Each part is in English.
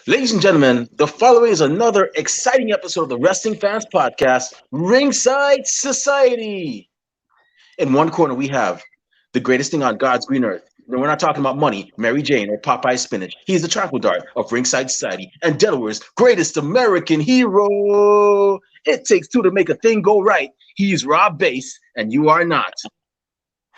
Ladies and gentlemen, the following is another exciting episode of the Wrestling Fans Podcast, Ringside Society. In one corner, we have the greatest thing on God's green earth. No, we're not talking about money, Mary Jane, or Popeye spinach. He's the tribal dart of Ringside Society and Delaware's greatest American hero. It takes two to make a thing go right. He's Rob Bass, and you are not.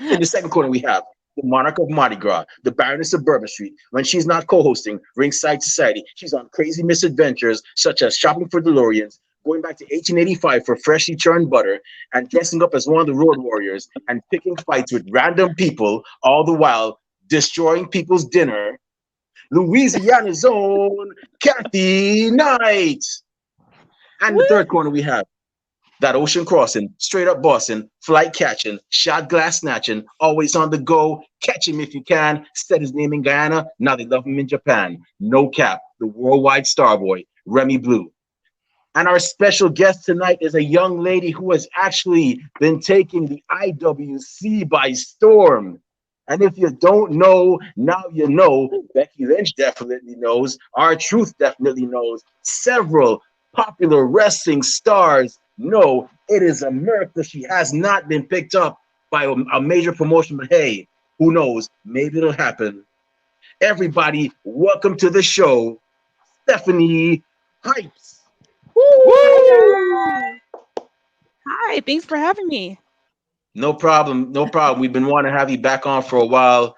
In the second corner, we have the monarch of Mardi Gras, the Baroness of Bourbon Street. When she's not co-hosting Ringside Society, she's on crazy misadventures such as shopping for DeLoreans, going back to 1885 for freshly churned butter, and dressing up as one of the Road Warriors and picking fights with random people, all the while destroying people's dinner. Louisiana's own Kathy Knight. And the third corner, we have that ocean crossing, straight up bossing, flight catching, shot glass snatching, always on the go, catch him if you can. Said his name in Guyana, now they love him in Japan. No cap, the worldwide star boy, Remy Blue. And our special guest tonight is a young lady who has actually been taking the IWC by storm. And if you don't know, now you know. Becky Lynch definitely knows. R-Truth definitely knows. Several popular wrestling stars know it is a miracle she has not been picked up by a major promotion. But hey, who knows? Maybe it'll happen. Everybody, welcome to the show, Stephanie Hypez. Woo! Hi, thanks for having me. No problem. No problem. We've been wanting to have you back on for a while.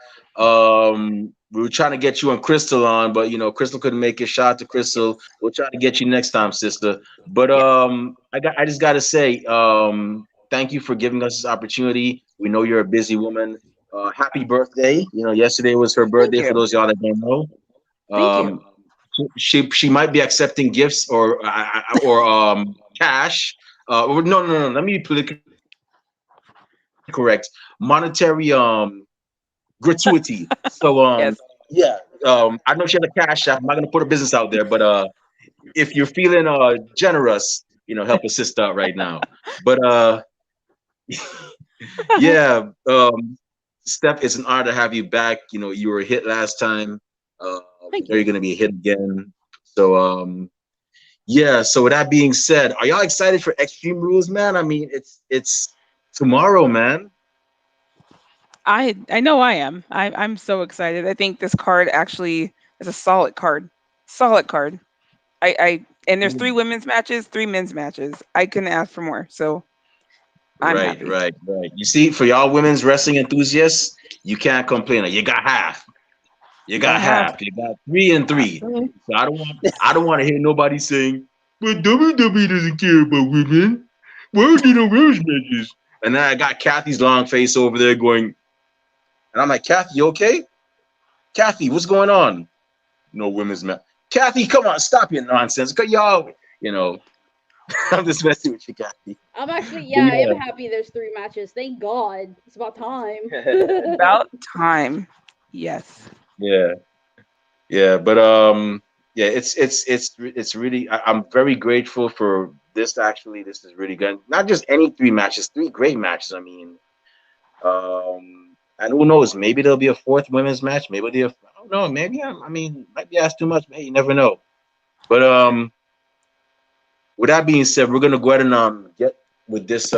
We were trying to get you and Crystal on, but Crystal couldn't make it. Shout out to Crystal. We'll try to get you next time, sister. But I just gotta say, thank you for giving us this opportunity. We know you're a busy woman. Happy birthday. Yesterday was her Thank birthday for you. those of y'all that don't know. Thank you. Um, she might be accepting gifts or cash. No. Let me be politically correct. Monetary gratuity. So Yes. yeah. I know she has a cash app. I'm not gonna put her business out there, but if you're feeling generous, help a sister out right now. But yeah, Steph, it's an honor to have you back. You were a hit last time. Thank You're you. gonna be a hit again. So yeah. So with that being said, are y'all excited for Extreme Rules, man? I mean, it's tomorrow, man. I know I am. I'm so excited. I think this card actually is a solid card. Solid card. I and there's three women's matches, three men's matches. I couldn't ask for more. So I'm Right, happy. right, right. You see, for y'all women's wrestling enthusiasts, you can't complain. You got half. You You gotta got have half. You got three and three. absolutely. So I don't want to hear nobody saying, "But WWE doesn't care about women. Why are they no women's matches?" And then I got Kathy's long face over there going, and I'm like, Kathy, you okay? Kathy, what's going on? No women's match. Kathy, come on, stop your nonsense. Cause y'all, you know, I'm just messing with you, Kathy. I'm actually, But yeah, I am happy there's 3 matches. Thank God. It's about time. About time. Yes. yeah. Yeah, but yeah, it's really I'm very grateful for this. Actually, this is really good. Not just any three matches, three great matches. I mean, and who knows? Maybe there'll be a fourth women's match. Maybe I don't know. Maybe I mean, might be asked too much. Maybe you never know. But with that being said, we're gonna go ahead and get with this.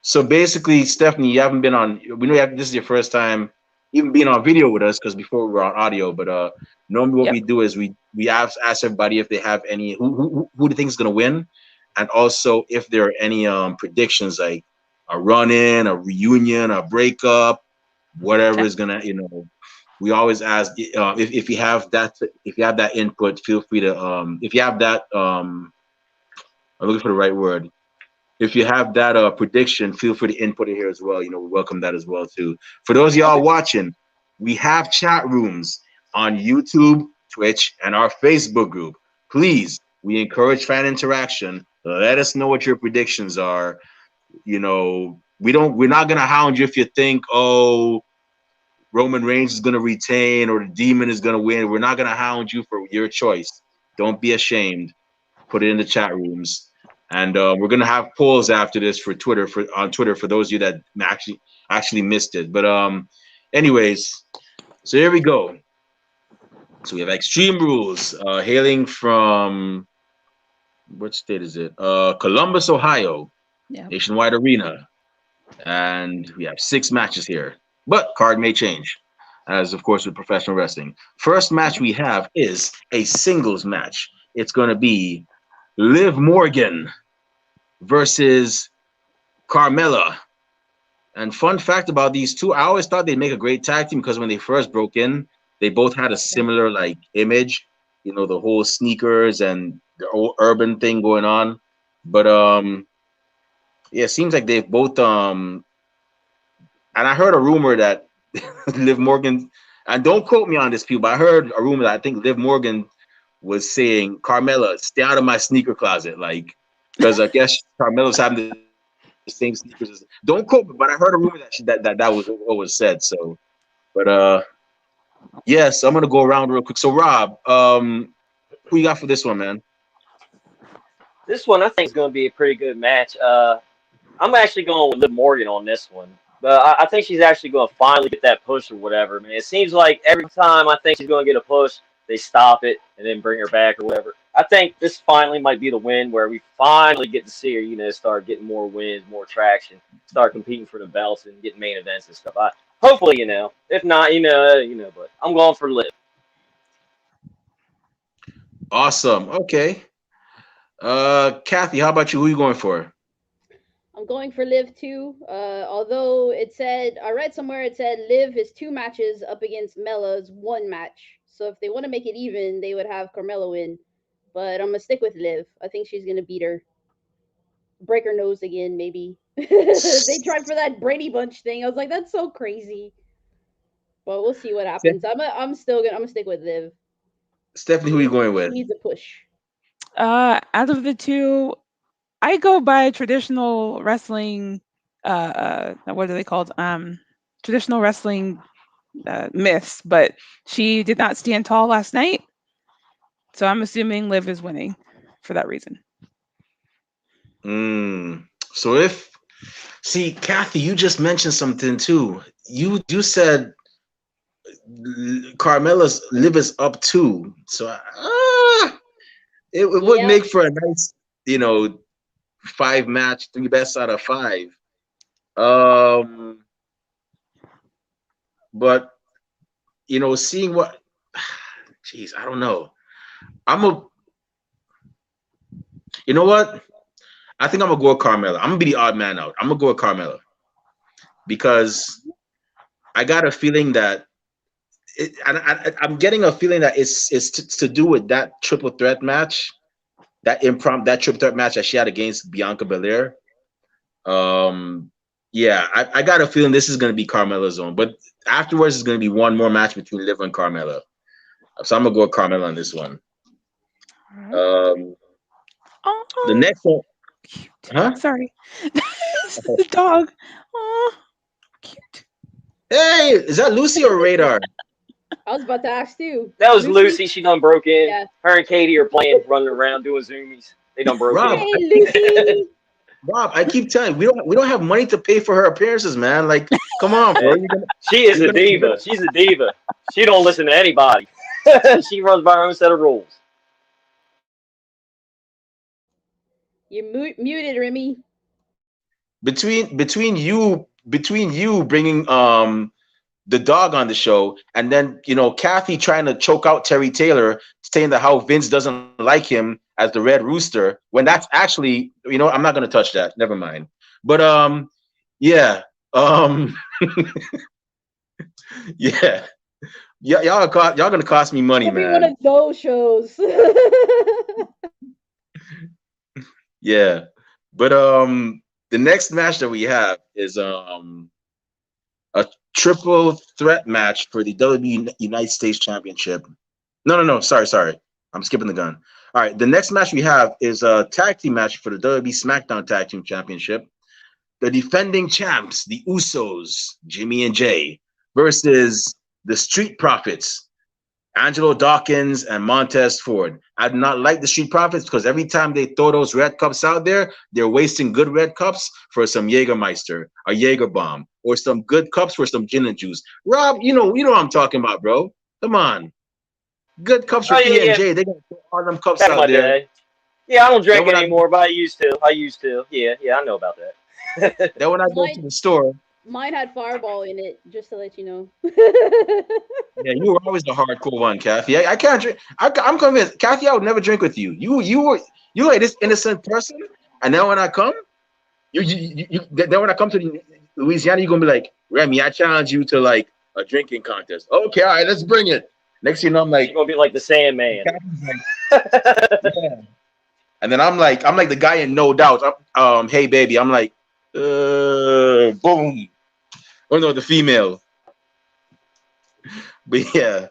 So basically, Stephanie, you haven't been on. We know this is your first time even being on video with us because before we were on audio. But normally what Yep. we do is we ask everybody if they have any who they think is gonna win, and also if there are any predictions like a run in, a reunion, a breakup, whatever Okay. is gonna We always ask if you have that input, feel free to if you have that I'm looking for the right word if you have that prediction, feel free to input it here as well. We welcome that as well too. For those of y'all Okay. watching, we have chat rooms on YouTube, Twitch, and our Facebook group. Please, we encourage fan interaction. Let us know what your predictions are. We're not gonna hound you if you think, oh, Roman Reigns is gonna retain or the Demon is gonna win. We're not gonna hound you for your choice. Don't be ashamed. Put it in the chat rooms. And we're gonna have polls after this for Twitter on Twitter for those of you that actually missed it. But anyways, so here we go. So we have Extreme Rules, hailing from what state is it? Columbus, Ohio, Yeah. Nationwide Arena, and we have 6 matches here. But card may change, as of course with professional wrestling. First match we have is a singles match. It's going to be Liv Morgan versus Carmella. And fun fact about these two, I always thought they'd make a great tag team because when they first broke in, they both had a similar like image, the whole sneakers and the whole urban thing going on. But yeah, it seems like they've both and I heard a rumor that Liv Morgan, and don't quote me on this, people, but I heard a rumor that I think Liv Morgan was saying, Carmella, stay out of my sneaker closet, like, because I guess Carmella's having the same sneakers as. Don't quote me, but I heard a rumor that was what was said. So, but yes, I'm gonna go around real quick. So, Rob, who you got for this one, man? This one I think is going to be a pretty good match. I'm actually going with Liv Morgan on this one. But I think she's actually going to finally get that push or whatever. Man, it seems like every time I think she's going to get a push, they stop it and then bring her back or whatever. I think this finally might be the win where we finally get to see her, start getting more wins, more traction, start competing for the belts and getting main events and stuff. Hopefully, if not, but I'm going for Liv. Awesome. Okay. Kathy, how about you? Who are you going for? I'm going for Liv too. Although I read somewhere it said Liv is 2 matches up against Mella's 1 match. So if they want to make it even, they would have Carmella win. But I'm gonna stick with Liv. I think she's gonna beat her. Break her nose again, maybe. They tried for that Brady Bunch thing. I was like, that's so crazy. But we'll see what happens. I'm gonna stick with Liv. Stephanie, who are you going with? She needs a push. Out of the two, I go by traditional wrestling. What are they called? Traditional wrestling myths. But she did not stand tall last night, so I'm assuming Liv is winning for that reason. So Kathy, you just mentioned something too. You said Carmella's Liv is up 2, so it would make for a nice, 5-match, 3 best out of 5. But seeing what, jeez, I don't know. You know what? I think I'm gonna go with Carmella. I'm gonna be the odd man out. I'm gonna go with Carmella because I got a feeling that I'm getting a feeling that it's to do with that triple threat match, that triple threat match that she had against Bianca Belair. Yeah, I got a feeling this is gonna be Carmella's zone, but afterwards it's gonna be one more match between Liv and Carmella. So I'm gonna go with Carmella on this one. The next one. Cute. Huh? Sorry. The dog. Oh, cute. Hey, is that Lucy or Radar? I was about to ask too. That was Lucy. She done broke in. Yeah. Her and Katie are playing, running around doing zoomies. They done broke Rob, in. Hey, Lucy. Rob, I keep telling you, we don't have money to pay for her appearances, man. Like, come on, bro. She is a diva. She's a diva. She don't listen to anybody. She runs by her own set of rules. You're muted, Remy. Between you bringing the dog on the show, and then Kathy trying to choke out Terry Taylor, saying that how Vince doesn't like him as the Red Rooster, when that's actually, I'm not gonna touch that. Never mind. But yeah, yeah, y'all gonna cost me money, It'll be man. one of those shows. Yeah, but the next match that we have is a triple threat match for the WWE United States Championship. No, sorry, I'm skipping the gun. All right, the next match we have is a tag team match for the WWE SmackDown Tag Team Championship. The defending champs, the Usos, Jimmy and Jay, versus the Street Profits, Angelo Dawkins and Montez Ford. I do not like the Street Profits because every time they throw those red cups out there, they're wasting good red cups for some Jägermeister, a Jaeger bomb, or some good cups for some gin and juice. Rob, you know what I'm talking about, bro. Come on. Good cups for Oh yeah, yeah. P&J. They got all them cups Back in out my there. day. Yeah, I don't Then drink when I anymore, but I used to. Yeah, yeah, I know about that. then when I go to Mine the store, mine had Fireball in it, just to let you know. yeah, you were always the hardcore one, Kathy. I can't drink. I'm convinced, Kathy. I would never drink with you. You like this innocent person, and then when I come, then when I come to Louisiana, you're gonna be like, Remy, I challenge you to like a drinking contest. Okay, all right, let's bring it. Next thing you know, I'm She's like, gonna be like the Sandman. Kathy's like, yeah. And then I'm like the guy in No Doubt. Hey baby, I'm like, boom. Oh no, the female. But yeah.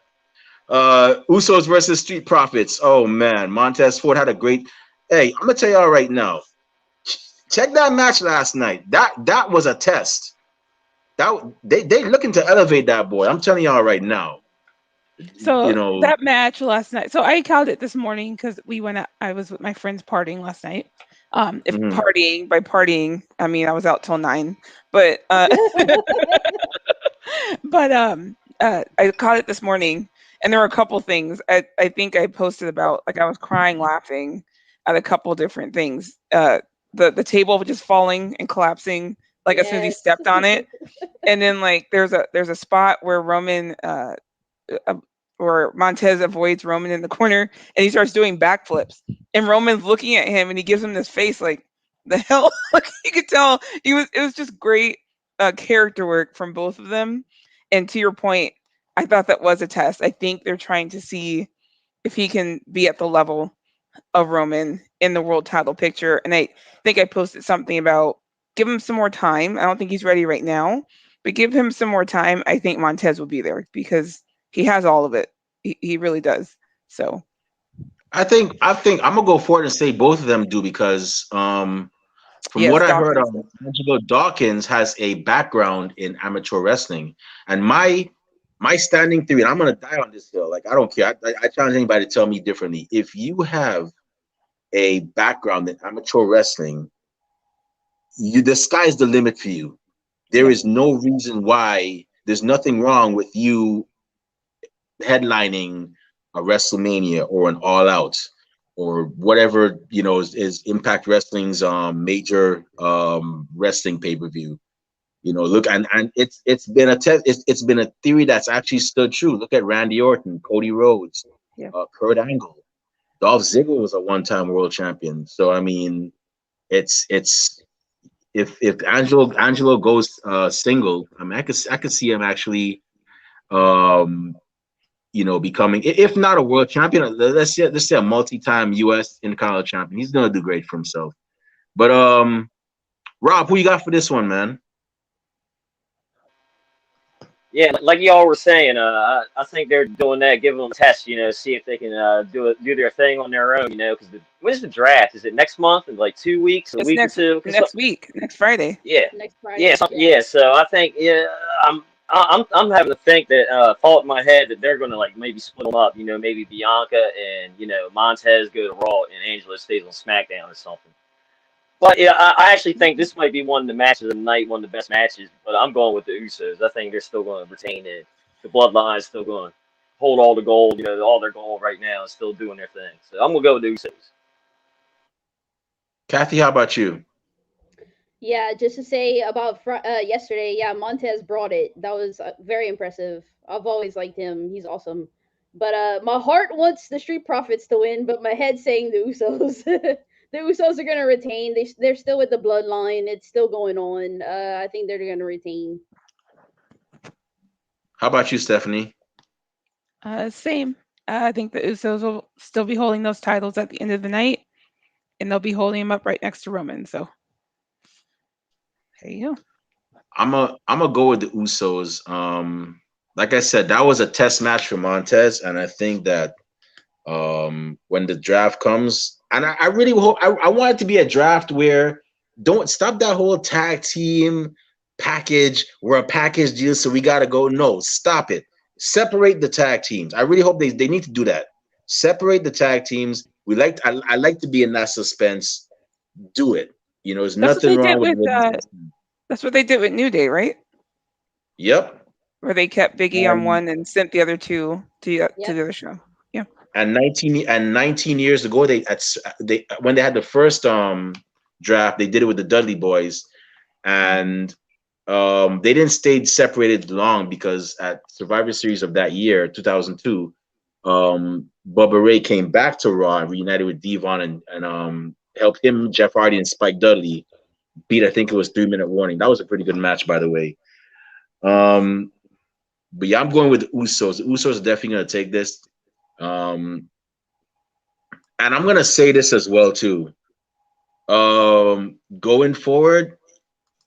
Usos versus Street Profits. Oh man, Montez Ford had a great. Hey, I'm gonna tell y'all right now. Check that match last night. That was a test. They looking to elevate that boy. I'm telling y'all right now. You So know. that match last night. So I called it this morning because we went out. I was with my friends partying last night. If Mhm. partying by partying, I mean I was out till 9. But I caught it this morning, and there were a couple things. I think I posted about, like, I was crying laughing at a couple different things. The table just falling and collapsing like as soon as he Yes. stepped on it, and then like there's a spot where Roman uh, or Montez avoids Roman in the corner and he starts doing backflips. And Roman's looking at him and he gives him this face like, the hell? Like, you could tell it was just great character work from both of them. And to your point, I thought that was a test. I think they're trying to see if he can be at the level of Roman in the world title picture. And I think I posted something about give him some more time. I don't think he's ready right now, but give him some more time. I think Montez will be there because he has all of it. He really does. So I think I'm gonna go forward and say both of them do because from what yes, I heard, Dawkins. Angelo Dawkins has a background in amateur wrestling, and my standing theory, and I'm gonna die on this hill. Like I don't care. I challenge anybody to tell me differently. If you have a background in amateur wrestling, the sky's the limit for you. There Yep. is no reason why. There's nothing wrong with you headlining a WrestleMania or an All Out or whatever is Impact Wrestling's major wrestling pay per view. Look, and it's been a test. It's been a theory that's actually stood true. Look at Randy Orton, Cody Rhodes, Yeah. Kurt Angle, Dolph Ziggler was a one-time world champion. So I mean, it's if Angelo goes single, I mean, I could see him actually um becoming, if not a world champion, let's say a multi-time U.S. Intercontinental champion. He's gonna do great for himself. But Rob, who you got for this one, man? Yeah, like y'all were saying, I think they're doing that, giving them a test, see if they can do their thing on their own, because when's the draft? Is it next month? In like 2 weeks, a It's week or two? next week, next Friday. Yeah, Next yeah, Friday. yeah. So I think I'm having to think that thought in my head that they're going to like maybe split them up, maybe Bianca and Montez go to Raw and Angela stays on SmackDown or something. But yeah, I actually think this might be one of the matches of the night, one of the best matches. But I'm going with the Usos. I think they're still going to retain it. The Bloodline is still going to hold all the gold. All their gold right now is still doing their thing. So I'm gonna go with the Usos. Kathy, how about you? Yeah, just to say about yesterday, yeah, Montez brought it. That was very impressive. I've always liked him. He's awesome. But my heart wants the Street Profits to win, but my head's saying the Usos. The Usos are gonna retain. They're still with the bloodline. It's still going on. I think they're gonna retain. How about you, Stephanie? Same. I think the Usos will still be holding those titles at the end of the night, and they'll be holding them up right next to Roman. So there you go. I'm a go with the Usos. Like I said, that was a test match for Montez, and I think that when the draft comes, and I really hope I want it to be a draft where don't stop that whole tag team package. We're a package deal, so we gotta go. No, stop it. Separate the tag teams. I really hope they need to do that. Separate the tag teams. I like to be in that suspense. Do it. There's That's what nothing they did wrong with with that's what they did with New Day, right? Yep. Where they kept Biggie on one and sent the other two to the Yep. other show. Yeah. And 19 years ago, they when they had the first draft, they did it with the Dudley Boys, and they didn't stay separated long because at Survivor Series of that year, 2002, Bubba Ray came back to Raw and reunited with Devon and helped him, Jeff Hardy, and Spike Dudley beat. I think it was 3 Minute Warning. That was a pretty good match, by the way. But yeah, I'm going with the Usos. The Usos are definitely going to take this. And I'm going to say this as well, too. Going forward,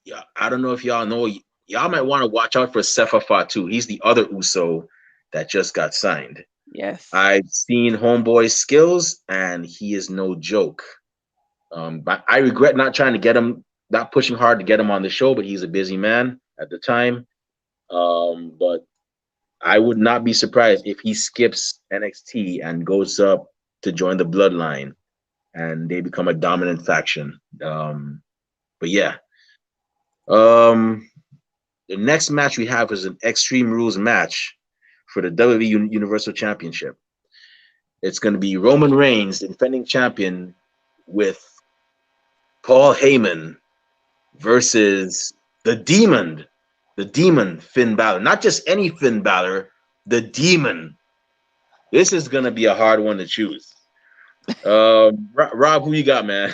yeah, I don't know if y'all know, y'all might want to watch out for Sefa Fatu. He's the other Uso that just got signed. Yes. I've seen Homeboy's skills, and he is no joke. But I regret not trying to get him, not pushing hard to get him on the show, but he's a busy man at the time. But I would not be surprised if he skips NXT and goes up to join the Bloodline, and they become a dominant faction. But yeah. The next match we have is an Extreme Rules match for the WWE Universal Championship. It's going to be Roman Reigns, the defending champion, with Paul Heyman versus the Demon Finn Balor. Not just any Finn Balor, the Demon. This is going to be a hard one to choose. Rob, who you got, man?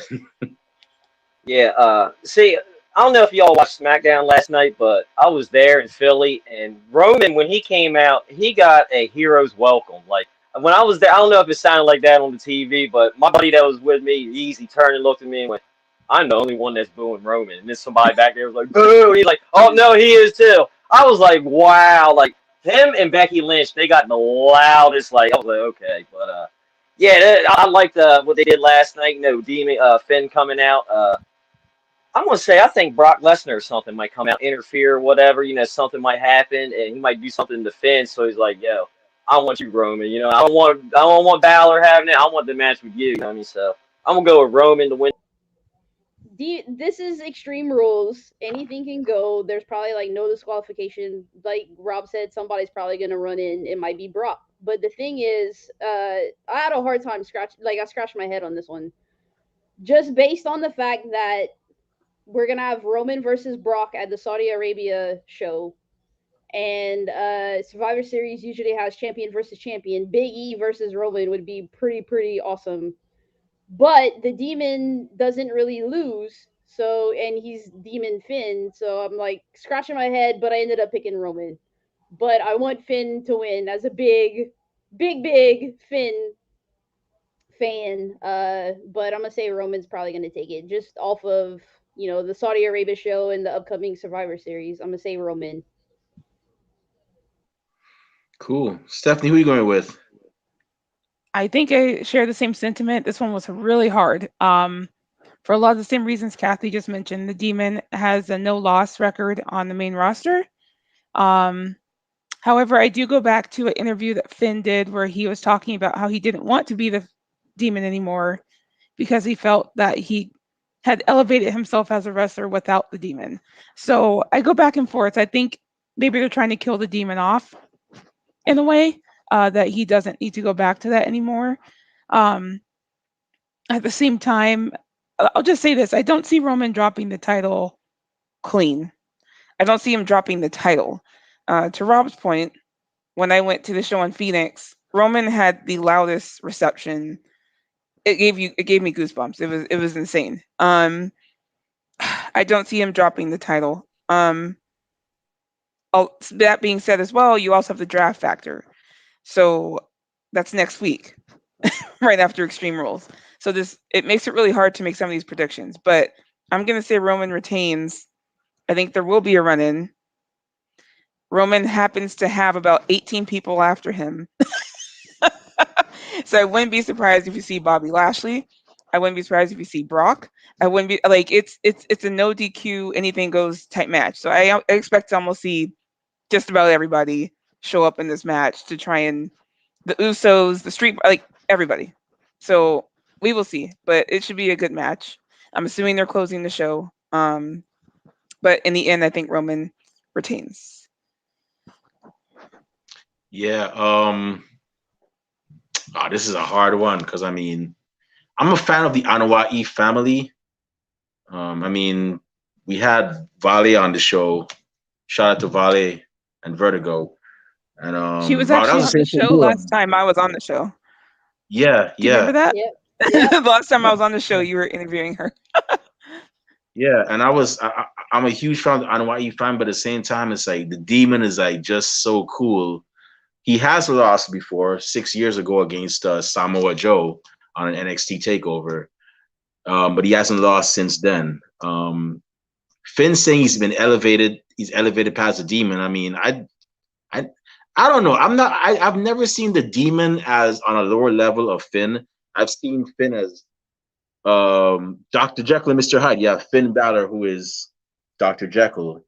Yeah, see, I don't know if y'all watched SmackDown last night, but I was there in Philly, and Roman, when he came out, he got a hero's welcome. Like, when I was there, I don't know if it sounded like that on the TV, but my buddy that was with me, Easy, turned and looked at me and went, I'm the only one that's booing Roman. And then somebody back there was like, boo! And he's like, oh, no, he is too. I was like, wow. Like, him and Becky Lynch, they got the loudest, like, I was like, okay. But, yeah, I liked what they did last night. You know, Demon, Finn coming out. I'm gonna say I think Brock Lesnar or something might come out, interfere, or whatever. You know, something might happen, and he might do something to Finn. So he's like, "Yo, I want you, Roman. You know, I don't want Balor having it. I want the match with you." You know what I mean? So I'm gonna go with Roman to win. This is Extreme Rules. Anything can go. There's probably like no disqualification. Like Rob said, somebody's probably gonna run in. It might be Brock. But the thing is, I had a hard time I scratched my head on this one, just based on the fact that we're gonna have Roman versus Brock at the Saudi Arabia show, and Survivor Series usually has champion versus champion. Big E versus Roman would be pretty awesome. But the Demon doesn't really lose, so, and he's Demon Finn, so I'm like scratching my head, but I ended up picking Roman. But I want Finn to win as a big Finn fan. But I'm gonna say Roman's probably gonna take it just off of, you know, the Saudi Arabia show and the upcoming Survivor Series. I'm gonna say Roman. Cool. Stephanie, who are you going with? I think I share the same sentiment. This one was really hard. For a lot of the same reasons Kathy just mentioned. The Demon has a no-loss record on the main roster. However, I do go back to an interview that Finn did where he was talking about how he didn't want to be the Demon anymore because he felt that he had elevated himself as a wrestler without the Demon. So I go back and forth. I think maybe they're trying to kill the Demon off in a way that he doesn't need to go back to that anymore. At the same time, I'll just say this. I don't see Roman dropping the title clean. I don't see him dropping the title. To Rob's point, when I went to the show in Phoenix, Roman had the loudest reception. It gave me goosebumps. It was insane. I don't see him dropping the title. That being said as well, you also have the draft factor. So that's next week, right after Extreme Rules. So it makes it really hard to make some of these predictions. But I'm gonna say Roman retains. I think there will be a run-in. Roman happens to have about 18 people after him. So I wouldn't be surprised if you see Bobby Lashley. I wouldn't be surprised if you see Brock. I wouldn't be like it's a no DQ, anything goes type match. So I expect to almost see just about everybody show up in this match to try and the Usos, the Street, like everybody. So we will see, but it should be a good match. I'm assuming they're closing the show. But in the end, I think Roman retains. Yeah. this is a hard one because I mean, I'm a fan of the Anoa'i family. I mean, we had Vale on the show. Shout out to Vale and Vertigo. And She was wow, that actually was on the the same thing show too. last time I was on the show. Yeah, Do you remember yeah, that? Yep. Yep. The last time I was on the show, you were interviewing her. yeah. And I'm a huge fan of Anoa'i fan, but at the same time, it's like the Demon is like just so cool. He has lost before 6 years ago against Samoa Joe on an NXT takeover, but he hasn't lost since then. Finn saying he's been elevated. He's elevated past the Demon. I mean, I, I don't know. I'm not. I've never seen the Demon as on a lower level of Finn. I've seen Finn as Dr. Jekyll and Mr. Hyde. Yeah, Finn Balor, who is Dr. Jekyll.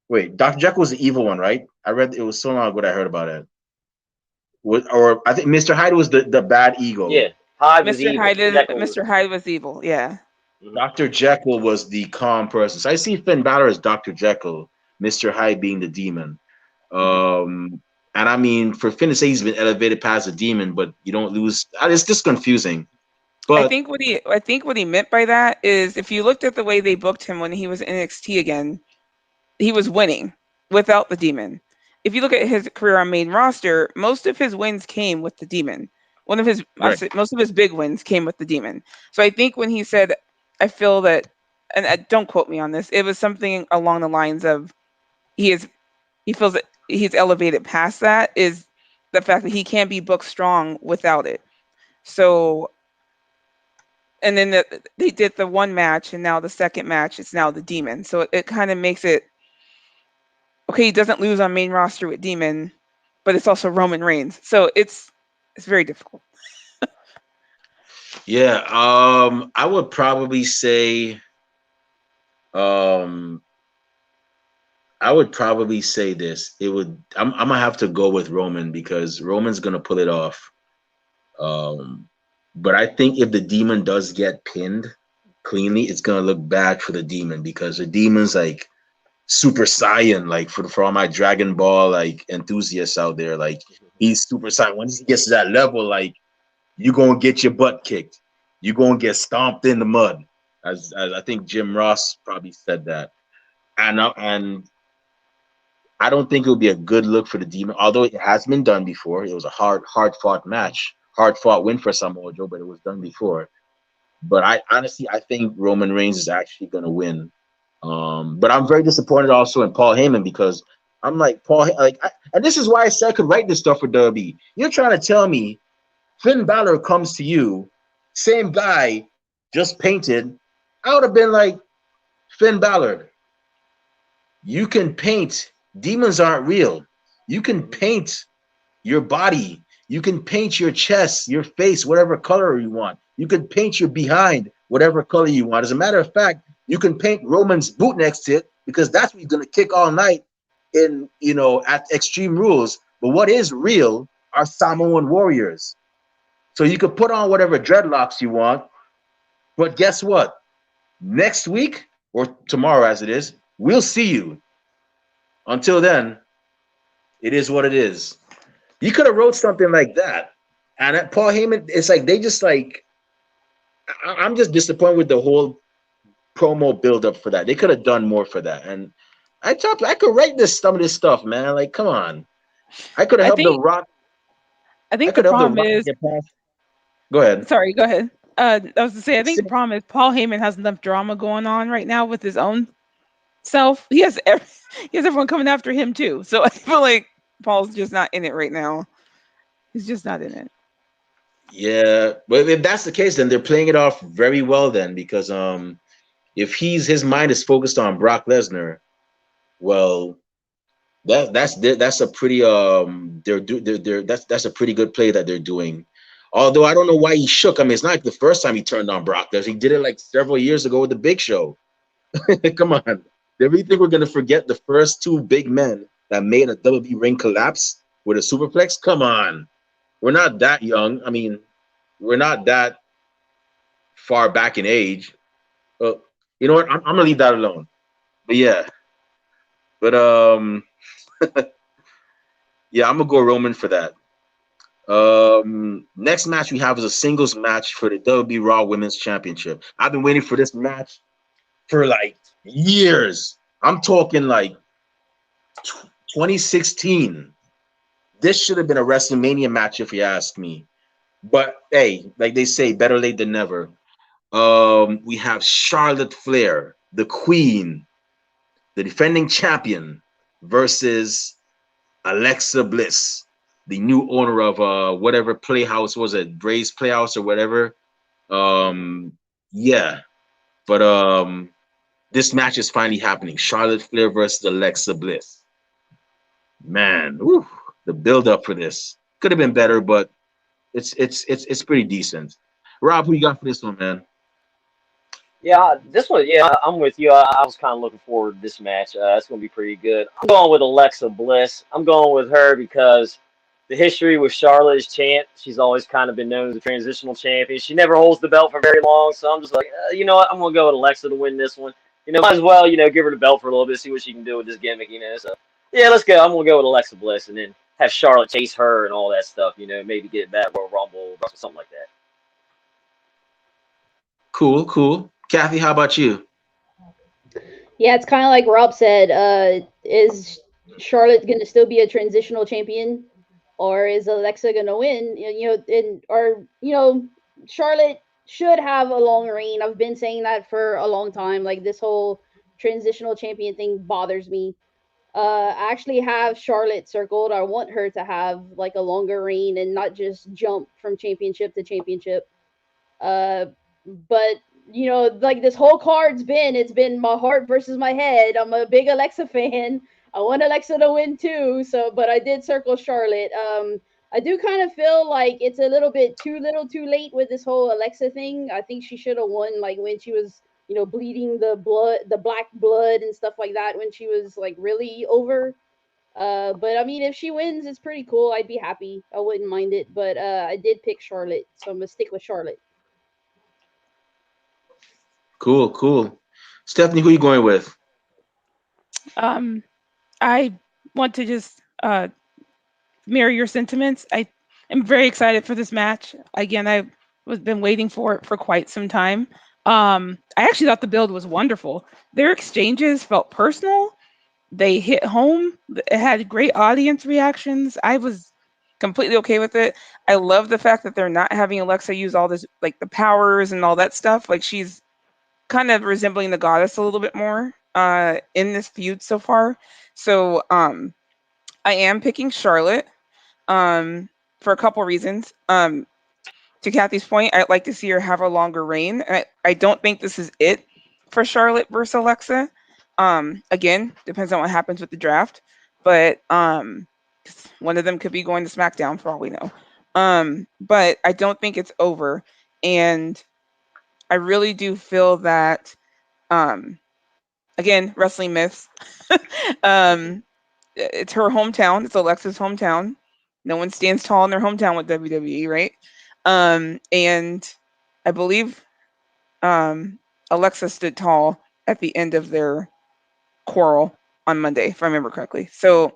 Wait, Dr. Jekyll was the evil one, right? I read it was so long ago that I heard about it. Or I think Mr. Hyde was the bad ego. Yeah, Hyde was evil. Mr. Hyde was evil. Yeah. Dr. Jekyll was the calm person. So I see Finn Balor as Dr. Jekyll, Mr. Hyde being the demon. And I mean, for Finn to say he's been elevated past the demon, but you don't lose, it's just confusing. But I think what he meant by that is if you looked at the way they booked him when he was in NXT again, he was winning without the demon. If you look at his career on main roster, most of his wins came with the demon. Most of his big wins came with the demon. So I think when he said, I feel that, and don't quote me on this, it was something along the lines of he feels that he's elevated past that, is the fact that he can't be booked strong without it. So, and then they did the one match, and now the second match is now the demon. So it kind of makes it okay. He doesn't lose on main roster with demon, but it's also Roman Reigns. So it's very difficult. yeah, I would probably say, I would probably say this. I'm gonna have to go with Roman because Roman's gonna pull it off. But I think if the demon does get pinned cleanly, it's gonna look bad for the demon because the demon's like Super Saiyan, like for all my Dragon Ball like enthusiasts out there, like he's Super Saiyan. Once he gets to that level, like you gonna get your butt kicked, you gonna get stomped in the mud. As I think Jim Ross probably said that, and I don't think it would be a good look for the demon, although it has been done before. It was a hard fought match, hard fought win for Samoa Joe, but it was done before. But I honestly, I think Roman Reigns is actually going to win. But I'm very disappointed also in Paul Heyman because I'm like and this is why I said I could write this stuff for WWE. You're trying to tell me Finn Balor comes to you, same guy, just painted. I would have been like, Finn Balor, you can paint. Demons aren't real. You can paint your body. You can paint your chest, your face, whatever color you want. You can paint your behind, whatever color you want. As a matter of fact, you can paint Roman's boot next to it because that's what he's going to kick all night at Extreme Rules. But what is real are Samoan warriors. So you can put on whatever dreadlocks you want. But guess what? Next week or tomorrow, as it is, we'll see you. Until then, it is what it is. You could have wrote something like that. And at Paul Heyman, it's like they just like, I'm just disappointed with the whole promo build-up for that. They could have done more for that. And I could write some of this stuff, man. Like, come on. I could have helped The Rock. I think the problem is. Go ahead. Sorry, go ahead. I was to say, I think the problem is Paul Heyman has enough drama going on right now with his own self. He has everyone coming after him too. So I feel like Paul's just not in it right now. He's just not in it. Yeah, but if that's the case, then they're playing it off very well then, because if his mind is focused on Brock Lesnar, well, that's a pretty that's a pretty good play that they're doing. Although I don't know why he shook. I mean, it's not like the first time he turned on Brock Lesnar. He did it like several years ago with the Big Show. Come on. They really think we're going to forget the first two big men that made a WWE ring collapse with a superplex? Come on. We're not that young. I mean, we're not that far back in age. You know what? I'm going to leave that alone. But yeah. But yeah, I'm going to go Roman for that. Next match we have is a singles match for the WWE Raw Women's Championship. I've been waiting for this match for like years. I'm talking like 2016. This should have been a WrestleMania match if you ask me. But hey, like they say, better late than never. We have Charlotte Flair, the Queen, the defending champion, versus Alexa Bliss, the new owner of whatever Playhouse was it, Bray's Playhouse or whatever. Yeah, but this match is finally happening. Charlotte Flair versus Alexa Bliss. Man, whew, the build up for this could have been better, but it's pretty decent. Rob, who you got for this one, man? Yeah, this one, yeah, I'm with you. I was kind of looking forward to this match. It's going to be pretty good. I'm going with Alexa Bliss. I'm going with her because the history with Charlotte is champ. She's always kind of been known as a transitional champion. She never holds the belt for very long, so I'm just like, you know what? I'm going to go with Alexa to win this one. Might as well, give her the belt for a little bit, see what she can do with this gimmick. So, yeah, let's go. I'm going to go with Alexa Bliss and then have Charlotte chase her and all that stuff, maybe get back Royal Rumble or something like that. Cool. Kathy, how about you? Yeah, it's kind of like Rob said. Is Charlotte going to still be a transitional champion, or is Alexa going to win? Charlotte should have a long reign. I've been saying that for a long time. Like, this whole transitional champion thing bothers me. I actually have Charlotte circled. I want her to have like a longer reign and not just jump from championship to championship. But like this whole card's it's been my heart versus my head. I'm a big Alexa fan. I want Alexa to win too. So, but I did circle Charlotte. I do kind of feel like it's a little bit too late with this whole Alexa thing. I think she should have won like when she was, bleeding the black blood and stuff like that, when she was like really over. But I mean, if she wins, it's pretty cool. I'd be happy. I wouldn't mind it. But I did pick Charlotte, so I'm gonna stick with Charlotte. Cool. Stephanie, who are you going with? I want to just mirror your sentiments. I am very excited for this match. Again, I've been waiting for it for quite some time. I actually thought the build was wonderful. Their exchanges felt personal. They hit home. It had great audience reactions. I was completely okay with it. I love the fact that they're not having Alexa use all this, like the powers and all that stuff. Like, she's kind of resembling the goddess a little bit more in this feud so far. So I am picking Charlotte for a couple reasons. To Kathy's point, I'd like to see her have a longer reign. I don't think this is it for Charlotte versus Alexa. Again, depends on what happens with the draft, but one of them could be going to SmackDown for all we know. But I don't think it's over, and I really do feel that. Again, wrestling myths. It's her hometown. It's Alexa's hometown. No one stands tall in their hometown with WWE, right? And I believe Alexa stood tall at the end of their quarrel on Monday, if I remember correctly. So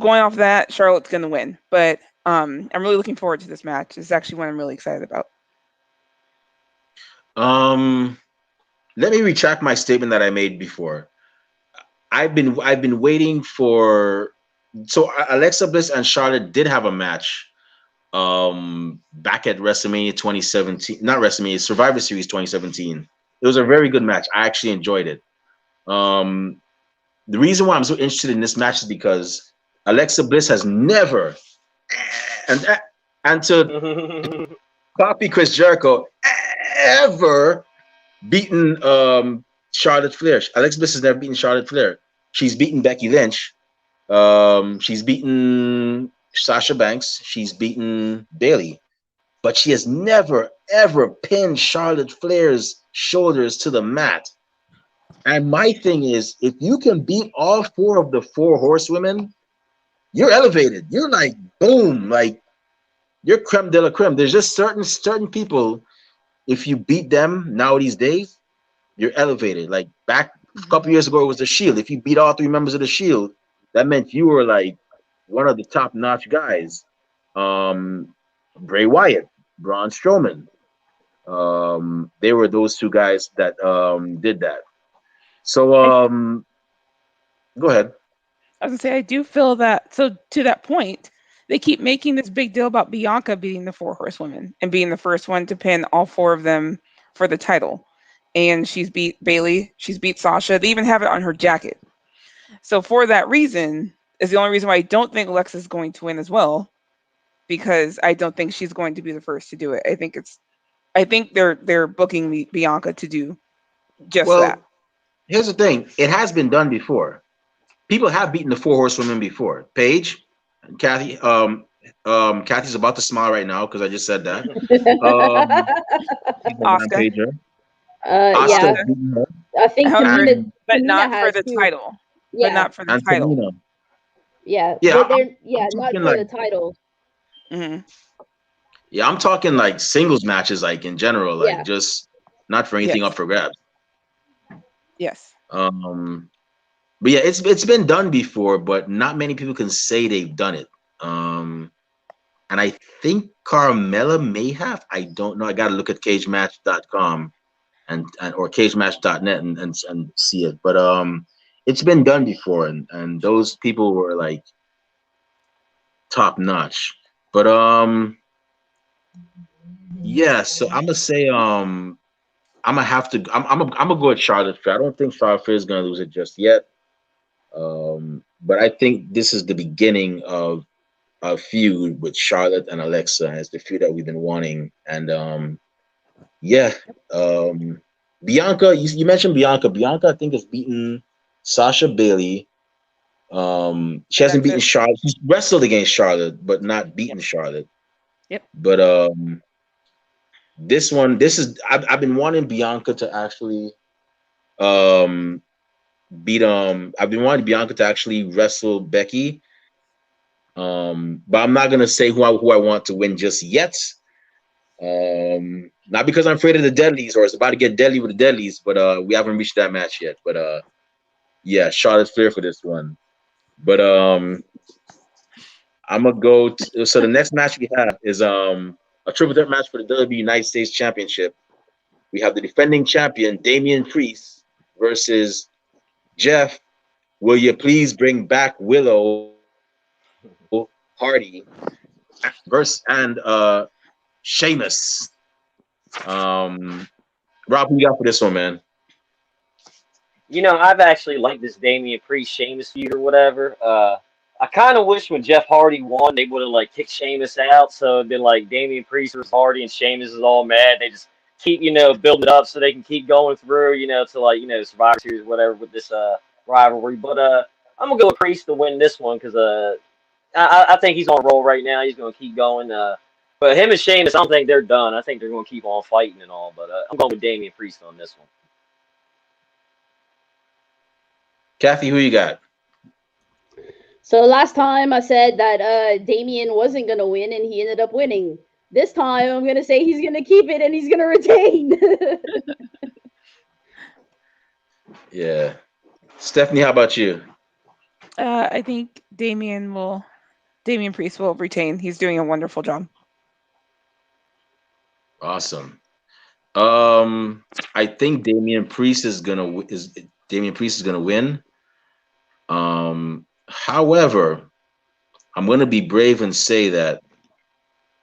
going off that, Charlotte's going to win. But I'm really looking forward to this match. It's actually one I'm really excited about. Let me retract my statement that I made before. I've been waiting for. So Alexa Bliss and Charlotte did have a match back at WrestleMania 2017, not WrestleMania, Survivor Series 2017. It was a very good match. I actually enjoyed it. The reason why I'm so interested in this match is because Alexa Bliss has never, and to copy Chris Jericho, ever beaten Charlotte Flair. Alexa Bliss has never beaten Charlotte Flair. She's beaten Becky Lynch. She's beaten Sasha Banks. She's beaten Bayley. But she has never, ever pinned Charlotte Flair's shoulders to the mat. And my thing is, if you can beat all four of the four horsewomen, you're elevated. You're like, boom, like you're creme de la creme. There's just certain people, if you beat them now these days, you're elevated. Like back a couple years ago, it was the Shield. If you beat all three members of the Shield, that meant you were like one of the top-notch guys. Bray Wyatt, Braun Strowman. They were those two guys that did that. So go ahead. I was gonna say I do feel that. So to that point, they keep making this big deal about Bianca beating the four horsewomen and being the first one to pin all four of them for the title. And she's beat Bailey, she's beat Sasha. They even have it on her jacket. So for that reason, is the only reason why I don't think Alexa's going to win as well, because I don't think she's going to be the first to do it. I think they're booking Bianca to do just that. Well, here's the thing: it has been done before. People have beaten the four horsewomen before. Paige, Kathy. Kathy's about to smile right now because I just said that. Asuka. Yeah, I think Tamina, but Tamina not for the too. title. Yeah. But not for the title. Tamina. Yeah, Yeah, but they're not talking for like- the title. Mhm. Yeah, I'm talking like singles matches, like in general, like Yeah. just not for anything Yes. up for grabs. Yes. But yeah, it's been done before, but not many people can say they've done it. And I think Carmella may have. I don't know. I got to look at cagematch.com and or cagematch.net and see it. But it's been done before, and those people were like top notch. But yeah. So I'm gonna say I'm gonna have to. I'm gonna go with Charlotte Flair. I don't think Charlotte Flair is gonna lose it just yet. But I think this is the beginning of a feud with Charlotte and Alexa, and it's the feud that we've been wanting. And yeah, Bianca, you mentioned Bianca. Bianca, I think, has beaten Sasha Bailey. She hasn't beaten Charlotte. She's wrestled against Charlotte, but not beaten Charlotte. Yep. But this is I've been wanting Bianca to actually beat I've been wanting Bianca to actually wrestle Becky. But I'm not gonna say who I want to win just yet. Not because I'm afraid of the deadlies or it's about to get deadly with the deadlies, but we haven't reached that match yet. But yeah, Charlotte Flair for this one. But I'm gonna go so the next match we have is a triple threat match for the WWE United States Championship. We have the defending champion Damian Priest versus Jeff. Will you please bring back Willow Hardy and Sheamus? Rob, who you got for this one, man? You know, I've actually liked this Damian Priest Sheamus feud or whatever. I kind of wish when Jeff Hardy won, they would have like kicked Sheamus out. So it'd been like Damian Priest versus Hardy, and Sheamus is all mad. They just keep, building it up so they can keep going through, to like, Survivor Series, whatever, with this rivalry. But I'm gonna go with Priest to win this one because I think he's on a roll right now. He's gonna keep going. But him and Sheamus, I don't think they're done. I think they're gonna keep on fighting and all. But I'm going with Damian Priest on this one. Kathy, who you got? So last time I said that Damien wasn't gonna win, and he ended up winning. This time I'm gonna say he's gonna keep it and he's gonna retain. Yeah, Stephanie, how about you? I think Damian Priest will retain. He's doing a wonderful job. Awesome. I think Damian Priest is gonna win. However, I'm gonna be brave and say that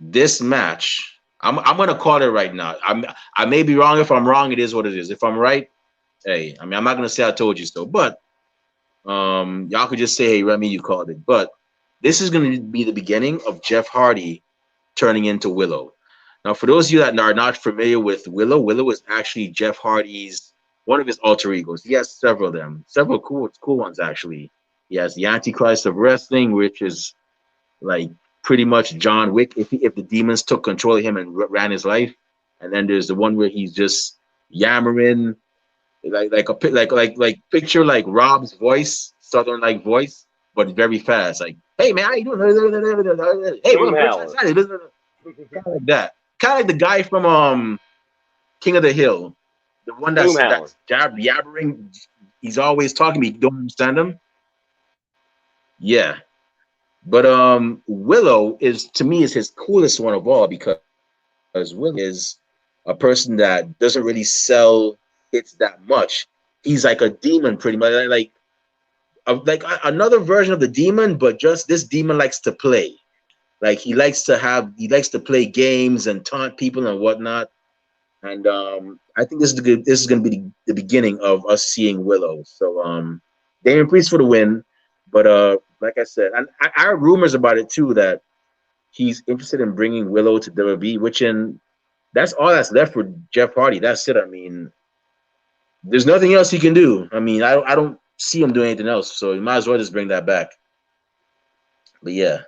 this match, I'm gonna call it right now. I may be wrong. If I'm wrong, it is what it is. If I'm right, hey, I mean, I'm not gonna say I told you so, but y'all could just say, hey, Remy, you called it. But this is gonna be the beginning of Jeff Hardy turning into Willow. Now, for those of you that are not familiar with Willow, Willow is actually Jeff Hardy's one of his alter egos. He has several of them, several cool ones actually. He has the Antichrist of Wrestling, which is like pretty much John Wick if the demons took control of him and ran his life. And then there's the one where he's just yammering, like picture like Rob's voice, southern like voice, but very fast. Like, hey man, how you doing? Hey, kind of like that. Kind of like the guy from King of the Hill, the one that's yabbering. He's always talking, but you don't understand him. Yeah, But Willow is to me is his coolest one of all because Willow is a person that doesn't really sell hits that much. He's like a demon, pretty much, like another version of the demon, but just this demon likes to play. Like he likes to play games and taunt people and whatnot. And I think this is going to be the beginning of us seeing Willow. So Damian Priest for the win. But like I said, and I heard rumors about it too that he's interested in bringing Willow to WWE, that's all that's left for Jeff Hardy. That's it. I mean, there's nothing else he can do. I mean, I don't see him doing anything else. So you might as well just bring that back. But yeah.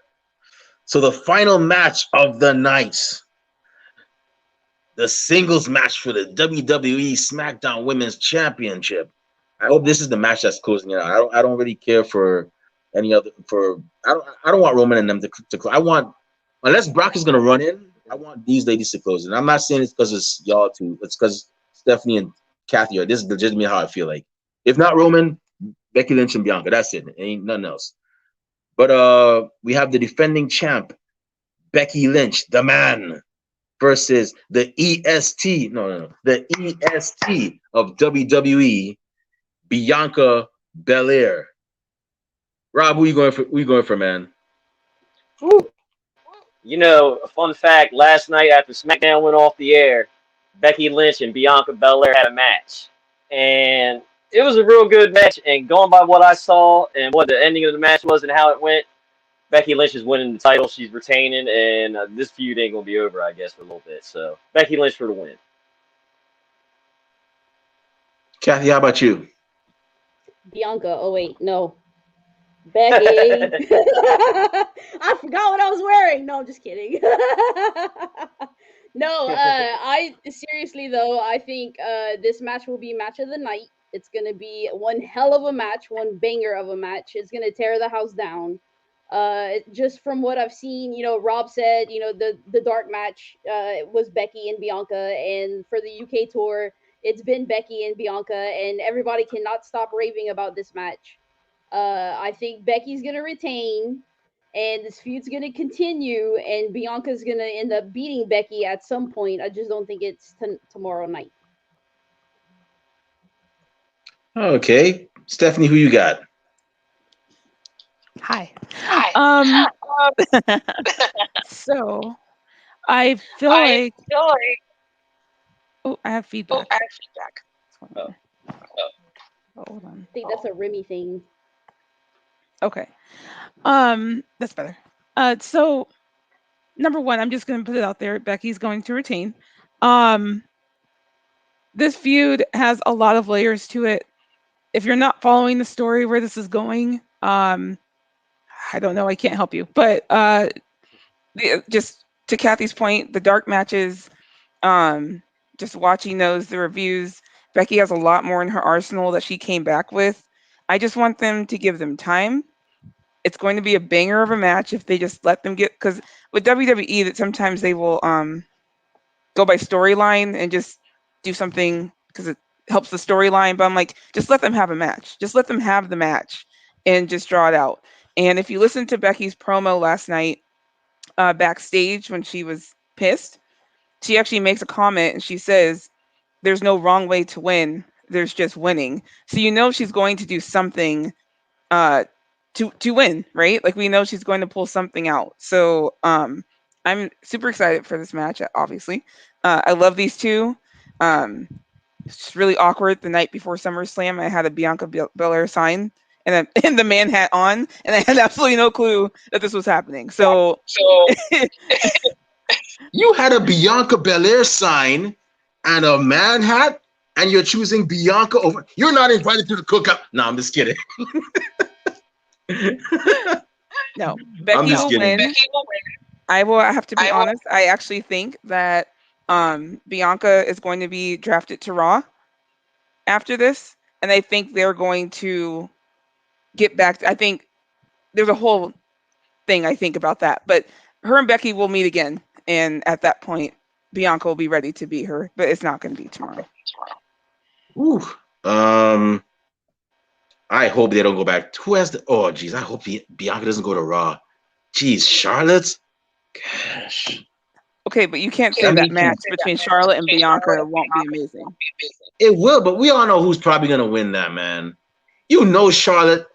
So the final match of the night, the singles match for the WWE SmackDown Women's Championship. I hope this is the match that's closing it out. I don't really care for any other I don't want Roman and them to I want, unless Brock is gonna run in, I want these ladies to close it. And I'm not saying it's because it's y'all two. It's because Stephanie and Kathy are. This is legitimately how I feel like. If not Roman, Becky Lynch and Bianca. That's it. Ain't nothing else. But we have the defending champ, Becky Lynch, the man, versus the EST. The EST of WWE, Bianca Belair. Rob, who you going for, man? Whew. You know, a fun fact, last night after SmackDown went off the air, Becky Lynch and Bianca Belair had a match. And it was a real good match. And going by what I saw and what the ending of the match was and how it went, Becky Lynch is winning the title. She's retaining. And this feud ain't going to be over, I guess, for a little bit. So, Becky Lynch for the win. Kathy, how about you? Bianca. Oh wait, no. Becky. I forgot what I was wearing. No, I'm just kidding. No, I seriously though, I think this match will be match of the night. It's gonna be one hell of a match, one banger of a match. It's gonna tear the house down. Just from what I've seen, you know, Rob said, you know, the dark match was Becky and Bianca, and for the UK tour, it's been Becky and Bianca, and everybody cannot stop raving about this match. I think Becky's gonna retain, and this feud's gonna continue, and Bianca's gonna end up beating Becky at some point. I just don't think it's tomorrow night. Okay, Stephanie, who you got? Hi. So I feel like. Oh, I have feedback. Oh. Hold on. I think that's a Remy thing. Okay. That's better. So number one, I'm just gonna put it out there. Becky's going to retain. This feud has a lot of layers to it. If you're not following the story where this is going, I don't know. I can't help you. But just to Kathy's point, the dark matches, just watching those, the reviews, Becky has a lot more in her arsenal that she came back with. I just want them to give them time. It's going to be a banger of a match if they just let them get, because with WWE, that sometimes they will go by storyline and just do something because it helps the storyline. But I'm like, just let them have a match. Just let them have the match and just draw it out. And if you listen to Becky's promo last night backstage when she was pissed, she actually makes a comment and she says, "There's no wrong way to win. There's just winning." So you know she's going to do something to win, right? Like we know she's going to pull something out. So I'm super excited for this match. Obviously, I love these two. It's just really awkward. The night before SummerSlam, I had a Bianca Belair sign and the man hat on, and I had absolutely no clue that this was happening. So You had a Bianca Belair sign and a man hat, and you're choosing Bianca over. You're not invited to the cookout. No, I'm just kidding. No, Becky will win. I have to be honest. I actually think that Bianca is going to be drafted to Raw after this, and I think they're going to get back. I think there's a whole thing I think about that, but her and Becky will meet again, and at that point, Bianca will be ready to beat her, but it's not going to be tomorrow. Ooh. I hope they don't go back. Who has the? Oh, geez. I hope Bianca doesn't go to Raw. Geez, Charlotte. Gosh. Okay, but you can't say that match between Charlotte and Bianca won't be amazing. It will, but we all know who's probably gonna win that, man. You know Charlotte.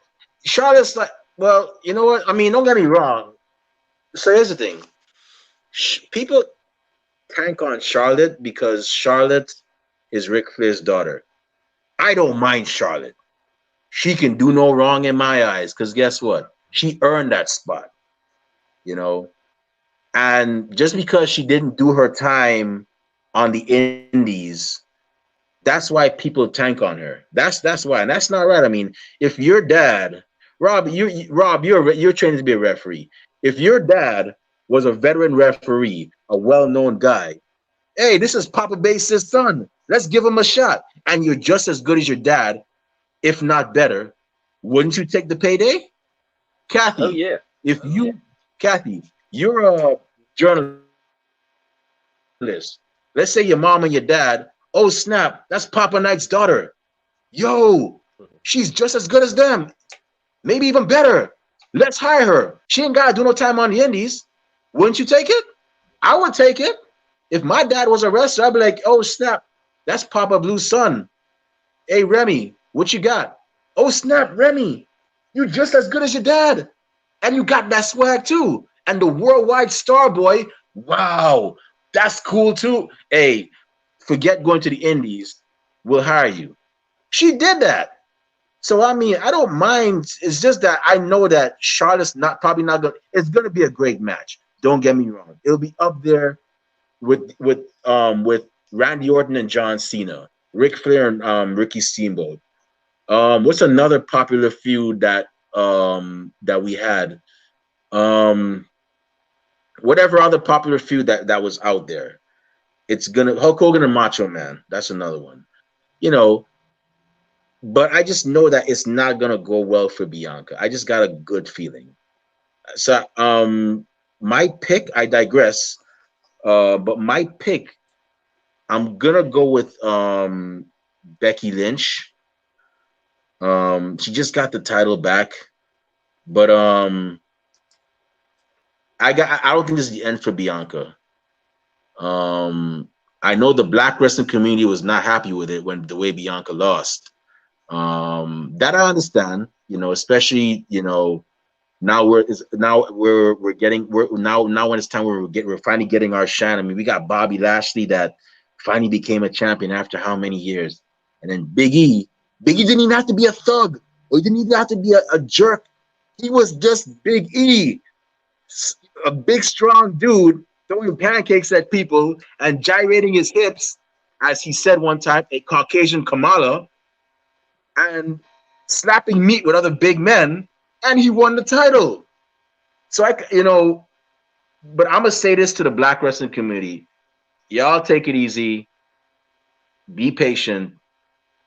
Charlotte's like, well, you know what? I mean, don't get me wrong. So here's the thing. People tank on Charlotte because Charlotte is Ric Flair's daughter. I don't mind Charlotte. She can do no wrong in my eyes, because guess what? She earned that spot, you know? And just because she didn't do her time on the indies, that's why people tank on her. That's why, and that's not right. I mean, if your dad, Rob, you're trained to be a referee. If your dad was a veteran referee, a well-known guy, hey, this is Papa Bass's son. Let's give him a shot. And you're just as good as your dad, if not better. Wouldn't you take the payday? Kathy, Oh yeah. Kathy, you're a journalist. Let's say your mom and your dad, oh snap, that's Papa Knight's daughter. Yo, she's just as good as them. Maybe even better. Let's hire her. She ain't got to do no time on the indies. Wouldn't you take it? I would take it. If my dad was a wrestler, I'd be like, oh snap, that's Papa Blue's son. Hey, Remy, what you got? Oh snap, Remy, you just as good as your dad. And you got that swag too. And the worldwide star boy, wow, that's cool too. Hey, forget going to the indies. We'll hire you. She did that. So, I mean, I don't mind. It's just that I know that Charlotte's probably not going to, it's going to be a great match. Don't get me wrong. It'll be up there with Randy Orton and John Cena, Ric Flair and Ricky Steamboat. What's another popular feud that we had? Whatever other popular feud that was out there. It's gonna Hulk Hogan and Macho Man. That's another one. You know, but I just know that it's not gonna go well for Bianca. I just got a good feeling. So my pick, I digress. But my pick, I'm gonna go with Becky Lynch. She just got the title back, but I don't think this is the end for Bianca. I know the Black wrestling community was not happy with it when the way Bianca lost. That I understand, you know, especially, you know, now when it's time we're finally getting our shine. I mean, we got Bobby Lashley that finally became a champion after how many years, and then Big E didn't even have to be a thug, or he didn't even have to be a jerk. He was just Big E, a big strong dude throwing pancakes at people and gyrating his hips, as he said one time, a Caucasian Kamala, and slapping meat with other big men, and he won the title. So but I'm gonna say this to the Black wrestling community: y'all take it easy, be patient.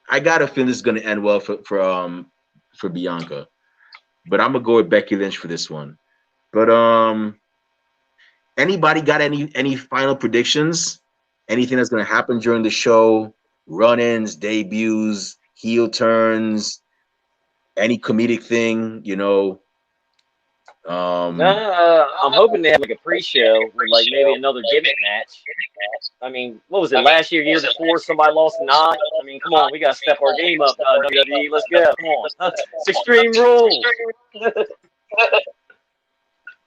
I got a feeling this is gonna end well for Bianca, but I'm gonna go with Becky Lynch for this one. But anybody got any final predictions? Anything that's gonna happen during the show? Run-ins, debuts, heel turns, any comedic thing, you know? I'm hoping they have like a pre-show with like maybe another gimmick match. I mean, what was it last year before somebody lost 9? I mean, come on, we gotta step our game up, WWE. Let's go. Come on, it's Extreme Rules.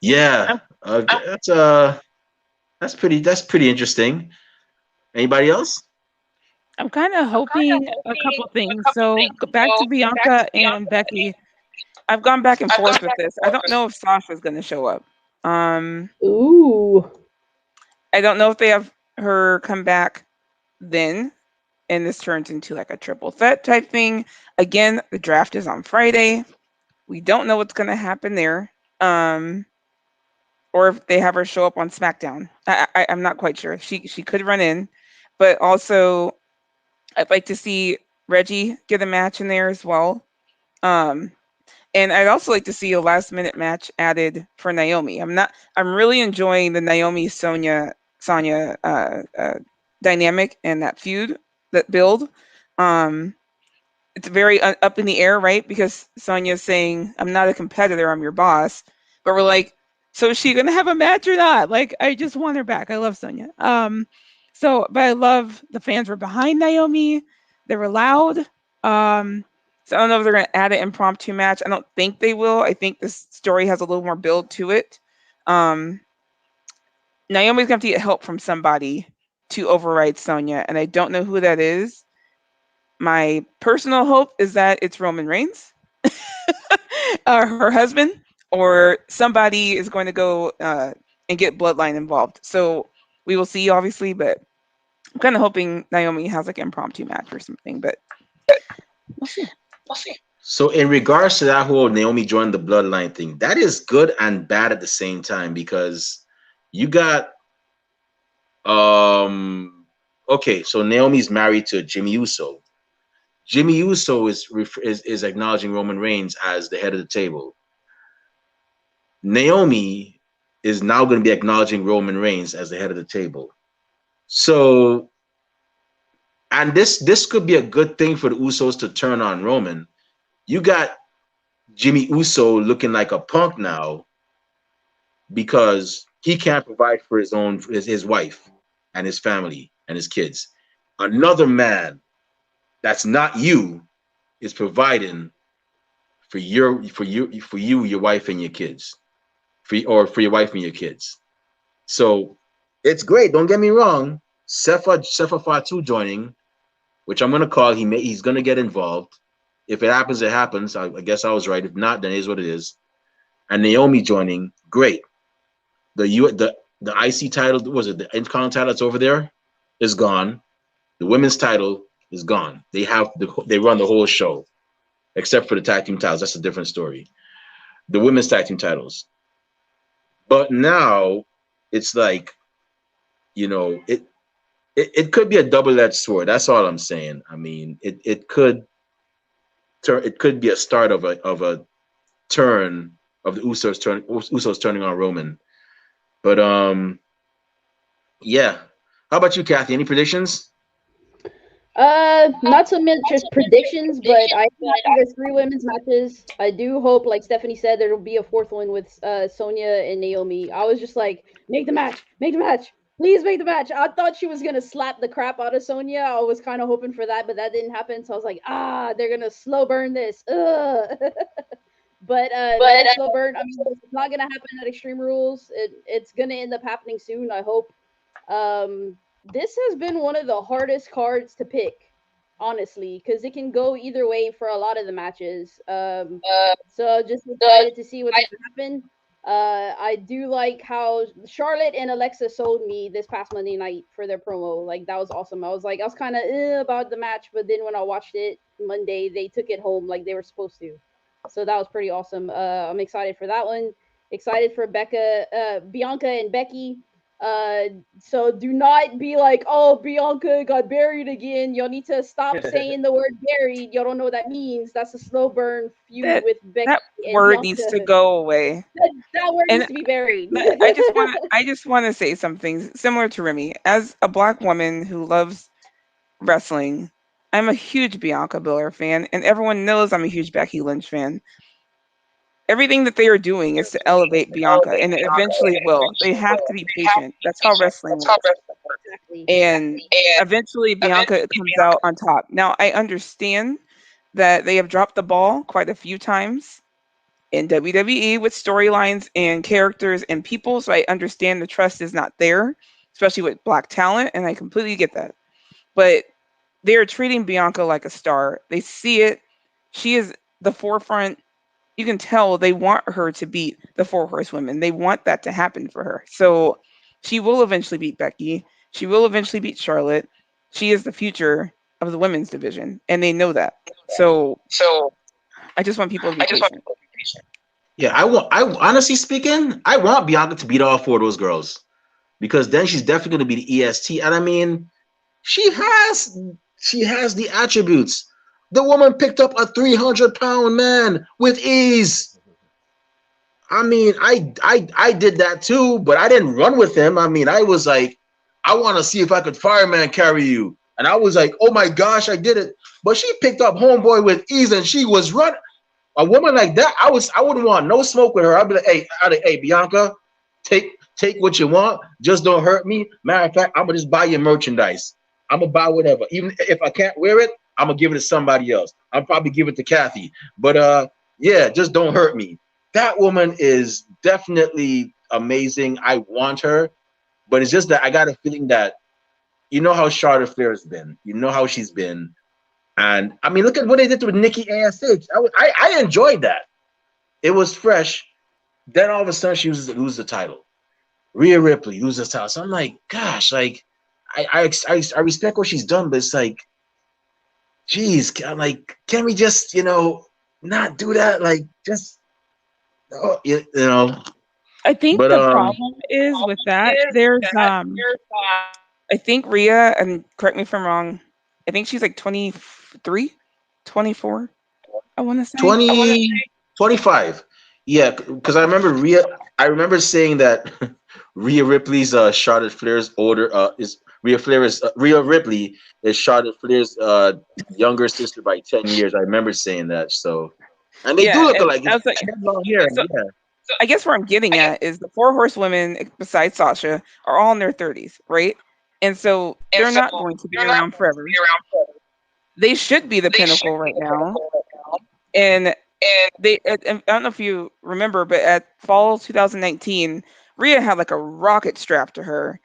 Yeah, that's pretty interesting. Anybody else? I'm kind of hoping a couple things. So back to Bianca and Becky. I've gone back and forth with this. I don't know if Sasha's going to show up. Ooh. I don't know if they have her come back then, and this turns into like a triple threat type thing. Again, the draft is on Friday. We don't know what's going to happen there. Or if they have her show up on SmackDown. I'm not quite sure. She could run in, but also I'd like to see Reggie get a match in there as well. And I'd also like to see a last minute match added for Naomi. I'm really enjoying the Naomi Sonya dynamic and that feud, that build. It's very up in the air, right? Because Sonya's saying, I'm not a competitor, I'm your boss. But we're like, So is she gonna have a match or not? Like, I just want her back. I love Sonya. But I love the fans were behind Naomi. They were loud. So I don't know if they're gonna add an impromptu match. I don't think they will. I think this story has a little more build to it. Um, Naomi's gonna have to get help from somebody to override Sonya, and I don't know who that is. My personal hope is that it's Roman Reigns, her husband, or somebody is going to go and get Bloodline involved. So we will see, obviously, but I'm kind of hoping Naomi has like an impromptu match or something. But we'll see. So in regards to that whole Naomi joined the Bloodline thing, that is good and bad at the same time, because you got okay, so Naomi's married to Jimmy Uso. Jimmy Uso is acknowledging Roman Reigns as the head of the table. Naomi is now going to be acknowledging Roman Reigns as the head of the table. So, and this could be a good thing for the Usos to turn on Roman. You got Jimmy Uso looking like a punk now because he can't provide for his wife and his family and his kids. Another man that's not you is providing for your wife and your kids, for your wife and your kids. So it's great. Don't get me wrong. Sefa Fatu joining, which I'm gonna call. He's gonna get involved. If it happens, it happens. I guess I was right. If not, then it is what it is. And Naomi joining, great. The IC title, was it the Intercontinental title that's over there, is gone. The women's title is gone. They run the whole show, except for the tag team titles. That's a different story. The women's tag team titles. But now it's like, it could be a double-edged sword. That's all I'm saying. I mean, it could be a start of a turn of the Usos turning on Roman. But yeah. How about you, Kathy? Any predictions? Not so much as predictions, but I think there's 3 women's matches. I do hope, like Stephanie said, there will be a 4th one with Sonya and Naomi. I was just like, make the match, please make the match. I thought she was gonna slap the crap out of Sonya. I was kind of hoping for that, but that didn't happen. So I was like, they're gonna slow burn this. But slow burn. I mean, it's not gonna happen at Extreme Rules. It's gonna end up happening soon, I hope. This has been one of the hardest cards to pick, honestly, because it can go either way for a lot of the matches. So just excited to see what's going to happen. I do like how Charlotte and Alexa sold me this past Monday night for their promo. Like, that was awesome. I was kind of about the match, but then when I watched it Monday, they took it home like they were supposed to. So that was pretty awesome. I'm excited for that one. Excited for Bianca and Becky. So do not be like, oh, Bianca got buried again. Y'all need to stop saying the word buried. Y'all don't know what that means. That's a slow burn feud with Becky. That and word Bianca. Needs to go away. That word needs to be buried. I just want to say something similar to Remy. As a Black woman who loves wrestling, I'm a huge Bianca Belair fan, and everyone knows I'm a huge Becky Lynch fan. Everything that they are doing is to elevate Bianca, and it eventually will. They have to be patient. That's how wrestling works. Exactly. And eventually Bianca comes out on top. Now, I understand that they have dropped the ball quite a few times in WWE with storylines and characters and people, so I understand the trust is not there, especially with Black talent, and I completely get that. But they are treating Bianca like a star. They see it. She is the forefront. You can tell they want her to beat the 4 Horsewomen. They want that to happen for her. So she will eventually beat Becky. She will eventually beat Charlotte. She is the future of the women's division, and they know that. So I just want people to be patient. Yeah, I honestly speaking, I want Bianca to beat all 4 of those girls, because then she's definitely going to be the EST. And I mean, she has the attributes. The woman picked up a 300-pound man with ease. I mean, I did that too, but I didn't run with him. I mean, I was like, I want to see if I could fireman carry you. And I was like, oh my gosh, I did it. But she picked up homeboy with ease, and she was running. A woman like that, I wouldn't want no smoke with her. I'd be like, hey, Bianca, take what you want. Just don't hurt me. Matter of fact, I'm gonna just buy your merchandise. I'm gonna buy whatever. Even if I can't wear it, I'm gonna give it to somebody else. I'll probably give it to Kathy. But yeah, just don't hurt me. That woman is definitely amazing. I want her, but it's just that I got a feeling that you know how Charlotte Flair has been. You know how she's been. And I mean, look at what they did with Nikki ASH. I enjoyed that. It was fresh. Then all of a sudden she loses the title. Rhea Ripley loses the title. So I'm like, gosh, like I respect what she's done, but it's like, geez, I'm like, can we just not do that? Like just you know. I think But the problem is with that. There's I think Rhea, and correct me if I'm wrong, I think she's like 23, 24. I want to say 20, 25. Yeah, because I remember I remember saying that Rhea Ripley's Charlotte Flair's older is Rhea Ripley is Charlotte Flair's younger sister by 10 years. I remember saying that. So, and they do look and alike. I was like, Long hair. so Yeah. I guess where I'm getting at is the four horsewomen besides Sasha are all in their 30s, right? And so they're not going to be around forever. They should be the pinnacle right now. And I don't know if you remember, but at fall 2019, Rhea had like a rocket strapped to her,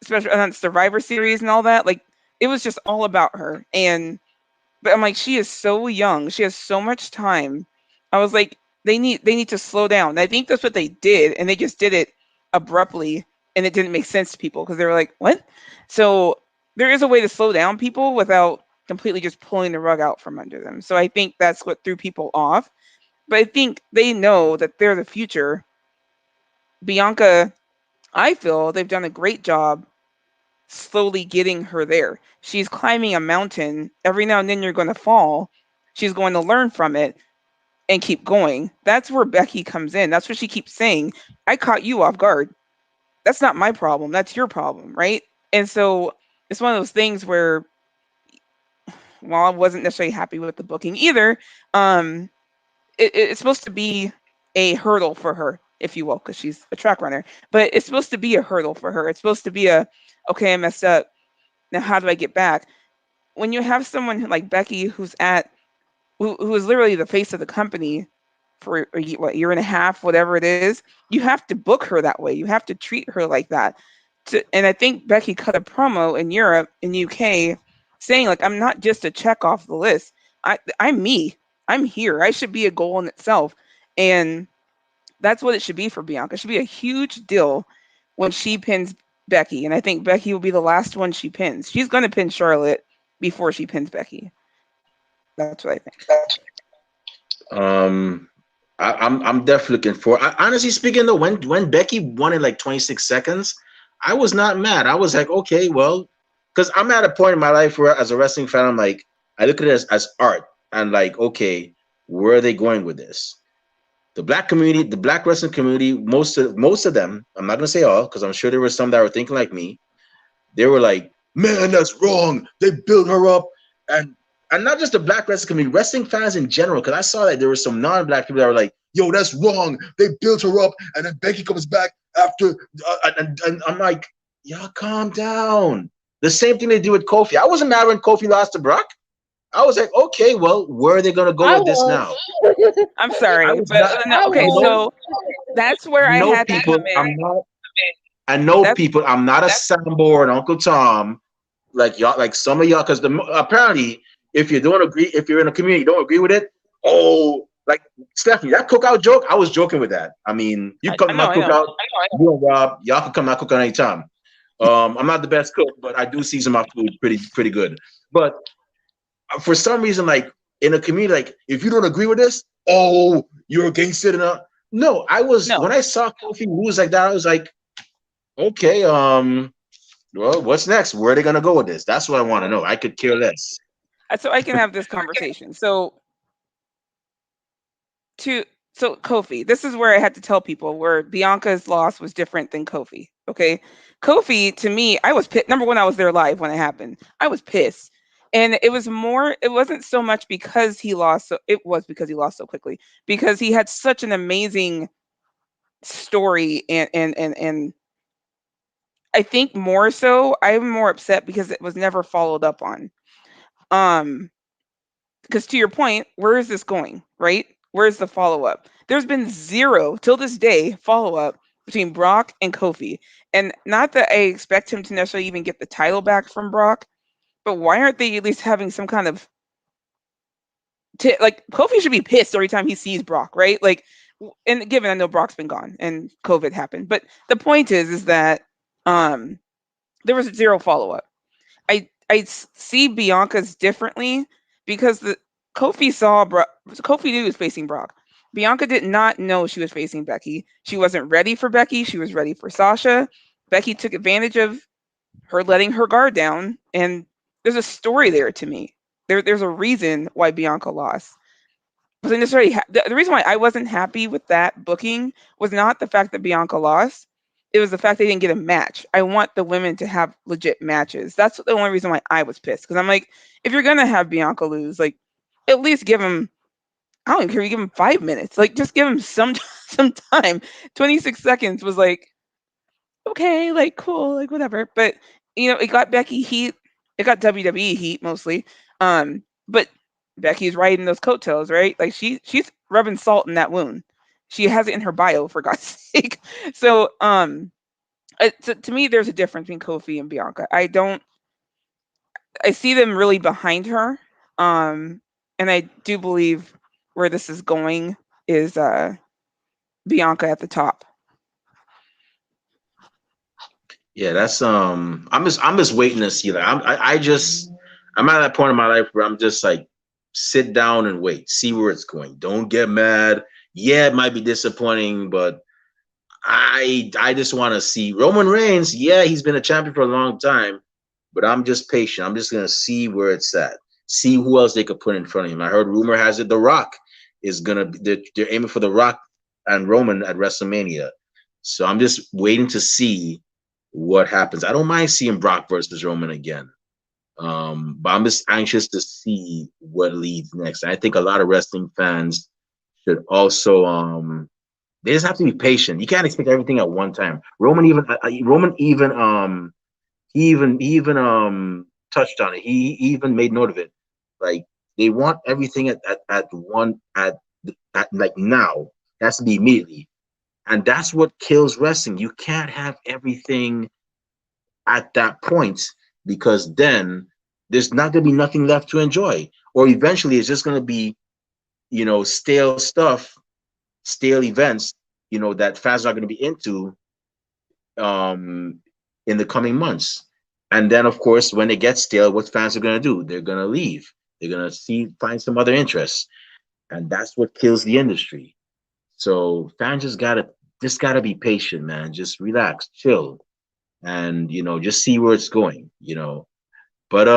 especially on Survivor Series and all that. Like it was just all about her. But I'm like, she is so young. She has so much time. I was like, they need to slow down. And I think that's what they did, and they just did it abruptly, and it didn't make sense to people because they were like, what? So there is a way to slow down people without completely just pulling the rug out from under them. So I think that's what threw people off. But I think they know that they're the future. Bianca, I feel they've done a great job slowly getting her there. She's climbing a mountain. Every now and then you're going to fall. She's going to learn from it and keep going. That's where Becky comes in. That's what she keeps saying. I caught you off guard. That's not my problem. That's your problem, right? And so it's one of those things where, while I wasn't necessarily happy with the booking either, it's supposed to be a hurdle for her, if you will, because she's a track runner. But it's supposed to be a hurdle for her. It's supposed to be okay, I messed up. Now how do I get back? When you have someone like Becky who is literally the face of the company for year and a half, whatever it is, you have to book her that way. You have to treat her like that. And I think Becky cut a promo in Europe, in UK, saying like, I'm not just a check off the list. I'm me. I'm here. I should be a goal in itself. And that's what it should be for Bianca. It should be a huge deal when she pins Becky. And I think Becky will be the last one she pins. She's going to pin Charlotte before she pins Becky. That's what I think. I'm definitely looking for. Honestly speaking, though, when Becky won in like 26 seconds, I was not mad. I was like, okay, well, because I'm at a point in my life where, as a wrestling fan, I'm like, I look at it as art, and like, okay, where are they going with this? The black community, the black wrestling community, most of them, I'm not gonna say all, because I'm sure there were some that were thinking like me. They were like, man, that's wrong. They built her up, and not just the black wrestling community, wrestling fans in general, because I saw that there were some non-black people that were like, yo, that's wrong. They built her up, and then Becky comes back after, and I'm like, y'all calm down. The same thing they do with Kofi. I wasn't mad when Kofi lost to Brock. I was like, okay, well, where are they going to go with this now? I'm sorry, but okay, so that's where I had to come in. I know people. I'm not a Sambo or an Uncle Tom, like y'all, like some of y'all, because apparently, if you're in a community, you don't agree with it. Oh, like Stephanie, that cookout joke, I was joking with that. I mean, you come to my cookout, you and Rob, y'all can come to my cookout anytime. I'm not the best cook, but I do season my food pretty good. But for some reason, like in a community, like if you don't agree with this, oh, you're against it. No, I was when I saw Kofi lose like that, I was like, okay, well, what's next? Where are they gonna go with this? That's what I want to know. I could care less. So I can have this conversation. So Kofi, this is where I had to tell people where Bianca's loss was different than Kofi. Okay, Kofi, to me, I was pissed. Number one, I was there live when it happened. I was pissed. And it wasn't so much because he lost. It was because he lost so quickly, because he had such an amazing story, and I think more so I'm more upset because it was never followed up on. Um, because to your point, where is this going, right? Where's the follow up? There's been zero till this day follow up between Brock and Kofi. And not that I expect him to necessarily even get the title back from Brock, but why aren't they at least having some kind of like Kofi should be pissed every time he sees Brock, right? Like, and given I know Brock's been gone and COVID happened, but the point is that um there was zero follow up. See Bianca's differently because the Kofi saw Kofi knew he was facing Brock. Bianca did not know she was facing Becky. She wasn't ready for Becky. She was ready for Sasha. Becky took advantage of her letting her guard down, and there's a story there to me. There's a reason why Bianca lost. Wasn't necessarily the reason why I wasn't happy with that booking was not the fact that Bianca lost. It was the fact they didn't get a match. I want the women to have legit matches. That's the only reason why I was pissed. Because I'm like, if you're gonna have Bianca lose, like, at least give him. I don't even care. You give him 5 minutes. Like, just give him some some time. 26 seconds was like, okay, like, cool, like, whatever. But it got Becky heat. It got WWE heat mostly. But Becky's riding those coattails, right? Like, she's rubbing salt in that wound. She has it in her bio, for God's sake. So, to me, there's a difference between Kofi and Bianca. I see them really behind her. And I do believe where this is going is Bianca at the top. Yeah, that's I'm just waiting to see that. I'm at that point in my life where I'm just like, sit down and wait, see where it's going. Don't get mad. Yeah, it might be disappointing, but I just want to see Roman Reigns. Yeah, he's been a champion for a long time, but I'm just patient. I'm just gonna see where it's at. See who else they could put in front of him. I heard rumor has it The Rock is gonna they're aiming for The Rock and Roman at WrestleMania. So I'm just waiting to see what happens. I don't mind seeing Brock versus Roman again. But I'm just anxious to see what leads next. And I think a lot of wrestling fans should also they just have to be patient. You can't expect everything at one time. Roman even he even touched on it. He even made note of it. Like, they want everything at like now. It has to be immediately. And that's what kills wrestling. You can't have everything at that point, because then there's not going to be nothing left to enjoy. Or eventually it's just going to be, stale stuff, stale events, that fans are going to be into in the coming months. And then, of course, when it gets stale, what fans are going to do? They're going to leave. They're going to find some other interests. And that's what kills the industry. So fans just gotta be patient, man. Just relax, chill, and just see where it's going. But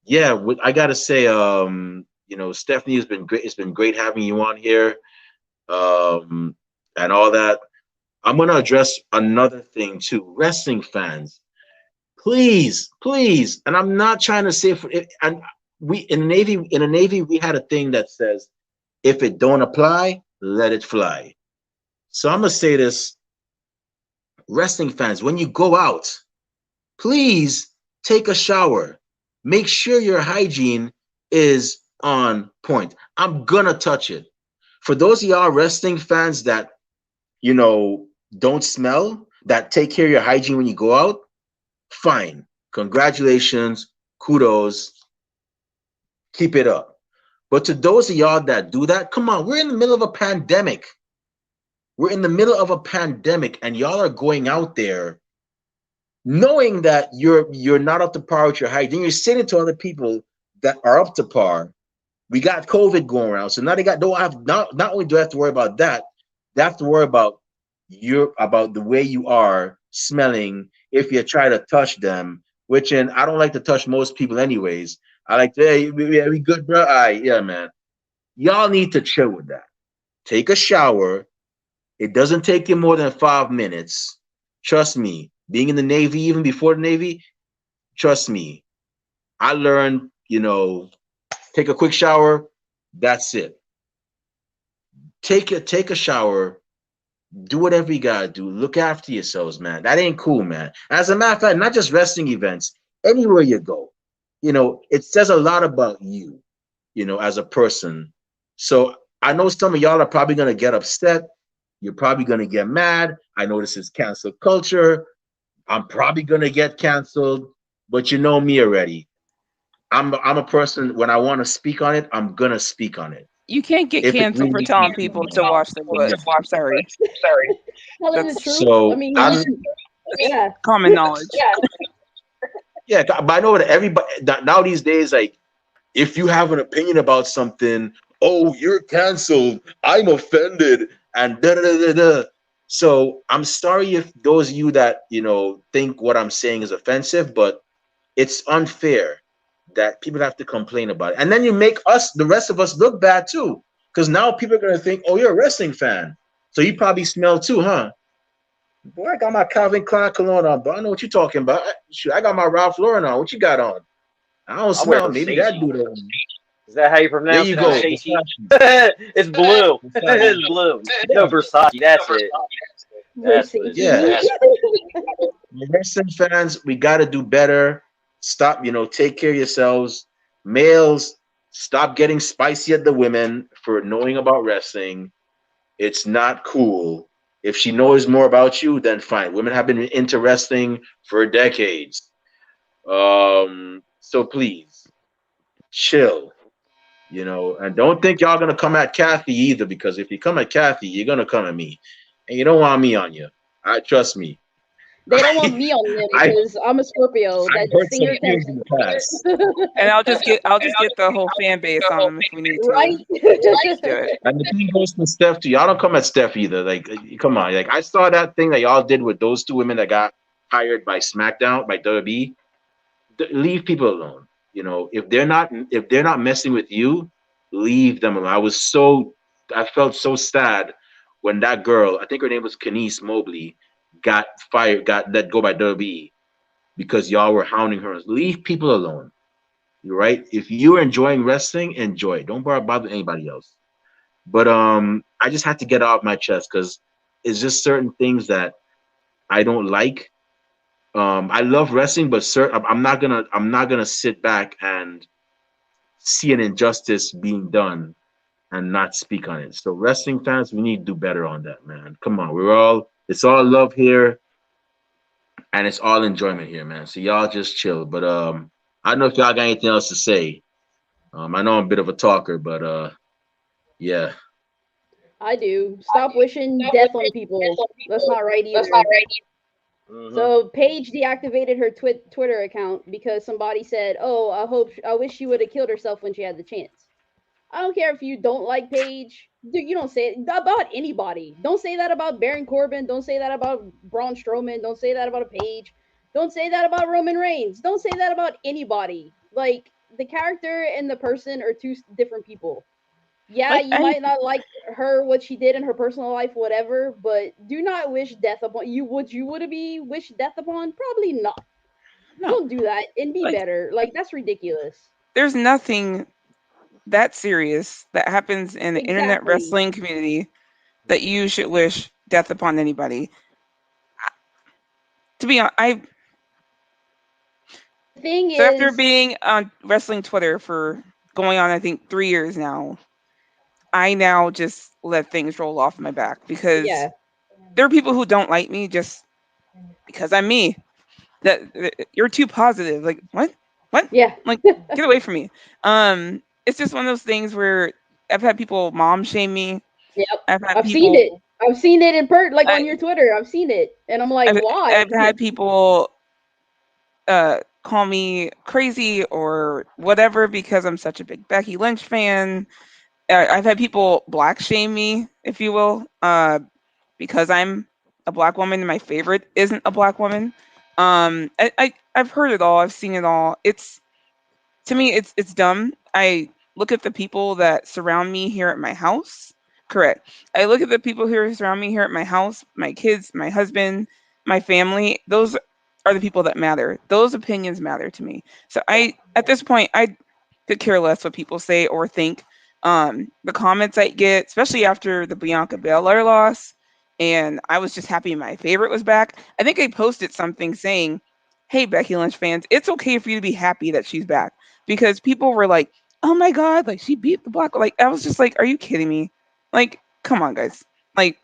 yeah, I gotta say, Stephanie, has been great. It's been great having you on here, and all that. I'm gonna address another thing too. Wrestling fans, please, please, and I'm not trying to say and we in the Navy we had a thing that says, if it don't apply, let it fly. So I'm gonna say this, wrestling fans, when you go out, please take a shower. Make sure your hygiene is on point. I'm gonna touch it. For those of y'all wrestling fans that don't smell, that take care of your hygiene when you go out, fine. Congratulations, kudos, keep it up. But to those of y'all that do that, come on, we're in the middle of a pandemic. We're in the middle of a pandemic, and y'all are going out there knowing that you're not up to par with your hygiene. You're saying to other people that are up to par, we got COVID going around. So now not only do I have to worry about that, they have to worry about the way you are smelling if you try to touch them, and I don't like to touch most people anyways. I like to, hey, we good, bro? All right, yeah, man. Y'all need to chill with that. Take a shower. It doesn't take you more than 5 minutes. Trust me, being in the Navy, even before the Navy, trust me, I learned, take a quick shower. That's it. Take a shower. Do whatever you gotta do. Look after yourselves, man. That ain't cool, man. As a matter of fact, not just wrestling events, anywhere you go, it says a lot about you, as a person. So I know some of y'all are probably gonna get upset. You're probably gonna get mad. I know this is cancel culture. I'm probably gonna get canceled, but you know me already. I'm a person, when I want to speak on it, I'm gonna speak on it. You can't get If it canceled for really telling people to wash their butt. I'm sorry. Telling the That's truth. So I mean, I'm yeah. common knowledge. yeah, but I know that everybody now these days, like, if you have an opinion about something, oh, you're canceled, I'm offended, and da da da da da. So I'm sorry if those of you that think what I'm saying is offensive, but it's unfair that people have to complain about it. And then you make us, the rest of us, look bad too. Because now people are gonna think, oh, you're a wrestling fan. So you probably smell too, huh? Boy, I got my Calvin Klein cologne on, but I know what you're talking about. Shoot, I got my Ralph Lauren on. What you got on? I don't I wear smell. Maybe that Versace. dude. Is that how you There pronounce you it? go. Versace. It's blue. It's blue. No, Versace. That's it. That's what it Yeah. is. Wrestling fans, we got to do better. Stop, take care of yourselves. Males, stop getting spicy at the women for knowing about wrestling. It's not cool. If she knows more about you, then fine. Women have been into wrestling for decades. So please chill, and don't think y'all gonna come at Kathy either, because if you come at Kathy, you're gonna come at me, and you don't want me on you. I trust me. They don't want me on them I because I'm a Scorpio. I've That heard some stinger feelings tends in the past. And I'll just get the whole fan base on them if we need to. right. Just do it. And the thing goes for Steph too. Y'all don't come at Steph either. Like, come on. Like, I saw that thing that y'all did with those two women that got hired by SmackDown, by WWE. Leave people alone. If they're not messing with you, leave them alone. I felt so sad when that girl, I think her name was Kenise Mobley, got fired, got let go by WWE because y'all were hounding her. Leave people alone. You're right. If you're enjoying wrestling, enjoy it. Don't bother anybody else. But I just had to get off my chest because it's just certain things that I don't like. I love wrestling, but I'm not gonna sit back and see an injustice being done and not speak on it. So wrestling fans, we need to do better on that, man. Come on, it's all love here and it's all enjoyment here, man. So y'all just chill. But I don't know if y'all got anything else to say. I know I'm a bit of a talker, but yeah. I do. Stop wishing death on people. That's not right either. Mhm. So Paige deactivated her Twitter account because somebody said, "Oh, I wish she would have killed herself when she had the chance." I don't care if you don't like Paige. Dude, you don't say it about anybody. Don't say that about Baron Corbin. Don't say that about Braun Strowman. Don't say that about a Paige. Don't say that about Roman Reigns. Don't say that about anybody. Like, the character and the person are two different people. Yeah, you might not like her, what she did in her personal life, whatever, but do not wish death upon you. Would have be wished death upon? Probably not. No. Don't do that and be Like- better. Like, that's ridiculous. There's nothing that serious that happens in the internet Exactly. wrestling community that you should wish death upon anybody. To be honest, The thing so after is, being on wrestling Twitter for going on, I think 3 years now, I now just let things roll off my back because yeah, there are people who don't like me just because I'm me. That you're too positive. Like, what? yeah. Like, get away from me. It's just one of those things where I've had people mom shame me. Yep. I've seen it. I've seen it in like on your Twitter. I've seen it, and I'm like, why? I've had people call me crazy or whatever because I'm such a big Becky Lynch fan. I've had people black shame me, if you will, because I'm a black woman and my favorite isn't a black woman. I've heard it all. I've seen it all. To me, it's dumb. I look at the people that surround me here at my house. Correct. I look at the people who surround me here at my house, my kids, my husband, my family. Those are the people that matter. Those opinions matter to me. So at this point, I could care less what people say or think. The comments I get, especially after the Bianca Belair loss, and I was just happy my favorite was back. I think I posted something saying, "Hey, Becky Lynch fans, it's okay for you to be happy that she's back," because people were like, "Oh my god, like she beat the Black." Like I was just like, "Are you kidding me? Like, come on, guys!" Like,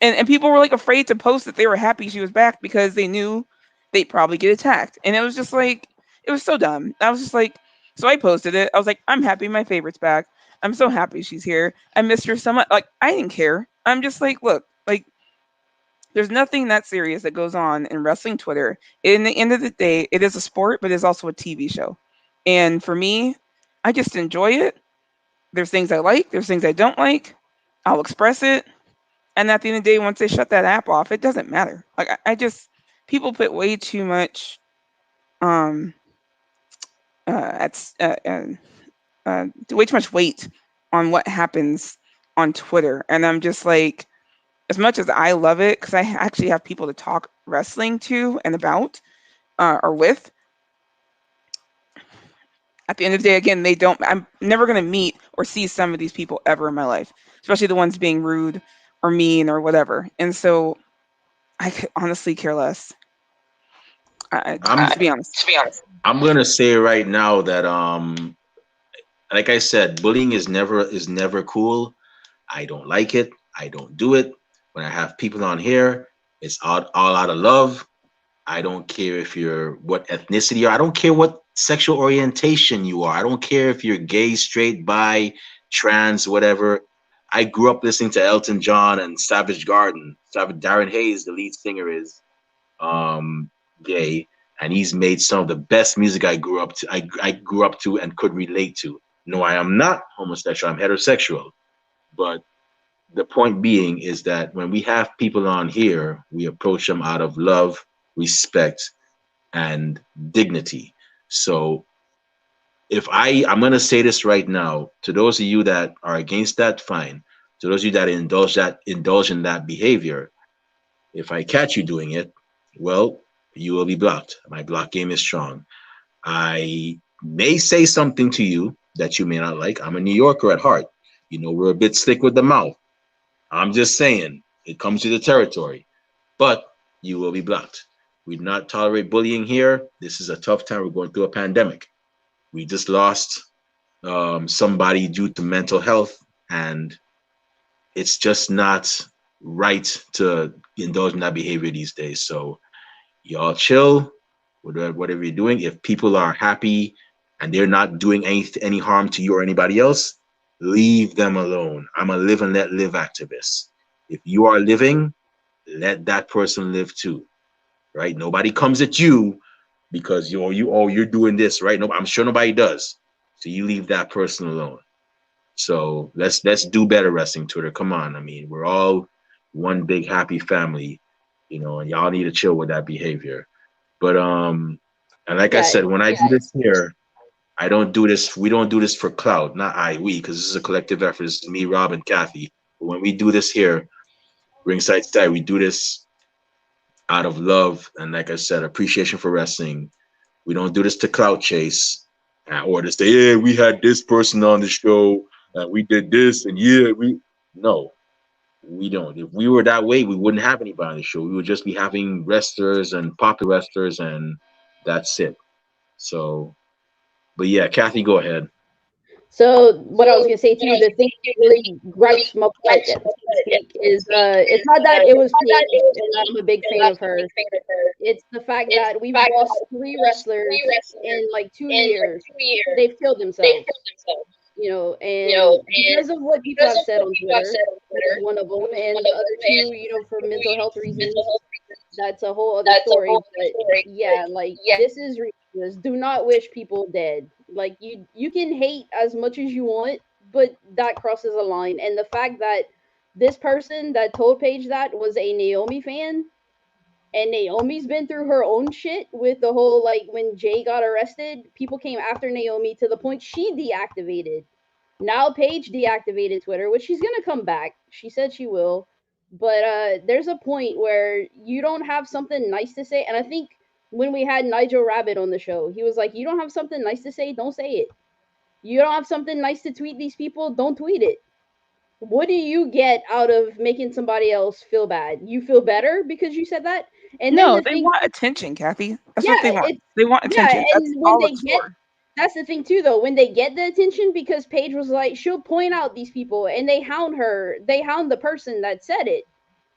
and people were like afraid to post that they were happy she was back because they knew they'd probably get attacked, and it was just like it was so dumb. I was just like, so I posted it. I was like, "I'm happy my favorite's back. I'm so happy she's here. I missed her so much." Like I didn't care. I'm just like, look, like there's nothing that serious that goes on in wrestling Twitter. In the end of the day, it is a sport, but it's also a TV show. And for me, I just enjoy it. There's things I like, there's things I don't like. I'll express it. And at the end of the day, once they shut that app off, it doesn't matter. Like I just people put way too much um at way too much weight on what happens on Twitter. And I'm just like, as much as I love it, because I actually have people to talk wrestling to and about or with, at the end of the day, again, they don't, I'm never going to meet or see some of these people ever in my life, especially the ones being rude or mean or whatever. And so I could honestly care less, I'm to be honest. I'm gonna say right now that like I said, bullying is never cool. I don't like it. I don't do it. When I have people on here, it's all out of love. I don't care if you're what ethnicity you are. I don't care what sexual orientation you are. I don't care if you're gay, straight, bi, trans, whatever. I grew up listening to Elton John and Savage Garden. Darren Hayes, the lead singer, is gay, and he's made some of the best music I grew up to. I grew up to and could relate to. No, I am not homosexual. I'm heterosexual. But the point being is that when we have people on here, we approach them out of love, respect, and dignity. So if I'm gonna say this right now to those of you that are against that, fine. To those of you that indulge in that behavior, if I catch you doing it, well, you will be blocked. My block game is strong. I may say something to you that you may not like. I'm a New Yorker at heart. You know, we're a bit slick with the mouth. I'm just saying, it comes to the territory, but you will be blocked. We do not tolerate bullying here. This is a tough time. We're going through a pandemic. We just lost somebody due to mental health, and it's just not right to indulge in that behavior these days. So y'all chill, whatever you're doing. If people are happy and they're not doing any harm to you or anybody else, leave them alone. I'm a live and let live activist. If you are living, let that person live too, right? Nobody comes at you because you're doing this, right? No, I'm sure nobody does. So you leave that person alone. So let's do better, wrestling Twitter. Come on, I mean, we're all one big happy family, and y'all need to chill with that behavior. But and like I said, when I do this here, I don't do this. We don't do this for clout. Not we, because this is a collective effort. This is me, Rob, and Kathy. But when we do this here, Ringside Style, we do this out of love and, like I said, appreciation for wrestling. We don't do this to clout chase or to say, yeah, we had this person on the show and we did this and no, we don't. If we were that way, we wouldn't have anybody on the show. We would just be having wrestlers and popular wrestlers, and that's it. So, but yeah, Kathy, go ahead. So what I was gonna say too, the thing that really gripes my butt is it's not that it was creative and I'm a big fan of her. It's the fact that we've lost 3 wrestlers in like 2 years. They've killed themselves. And because of what people have said on Twitter, that's one of them, and the other two, for mental health reasons, that's a whole other story. But yeah, like this is ridiculous. Do not wish people dead. Like you can hate as much as you want, but that crosses a line. And the fact that this person that told Paige that was a Naomi fan, and Naomi's been through her own shit with the whole, like, when Jay got arrested, people came after Naomi to the point she deactivated. Now Paige deactivated Twitter, which she's gonna come back. She said she will. But there's a point where you don't have something nice to say. And I think when we had Nigel Rabbit on the show, he was like, you don't have something nice to say, don't say it. You don't have something nice to tweet these people, don't tweet it. what do you get out of making somebody else feel bad? You feel better because you said that? And then No, the they thing, want attention, Kathy. That's what yeah, they want. it's They want yeah, attention. That's and when all they it's get for. that's the thing too though, when they get the attention, because Paige was like, she'll point out these people and they hound her, they hound the person that said it.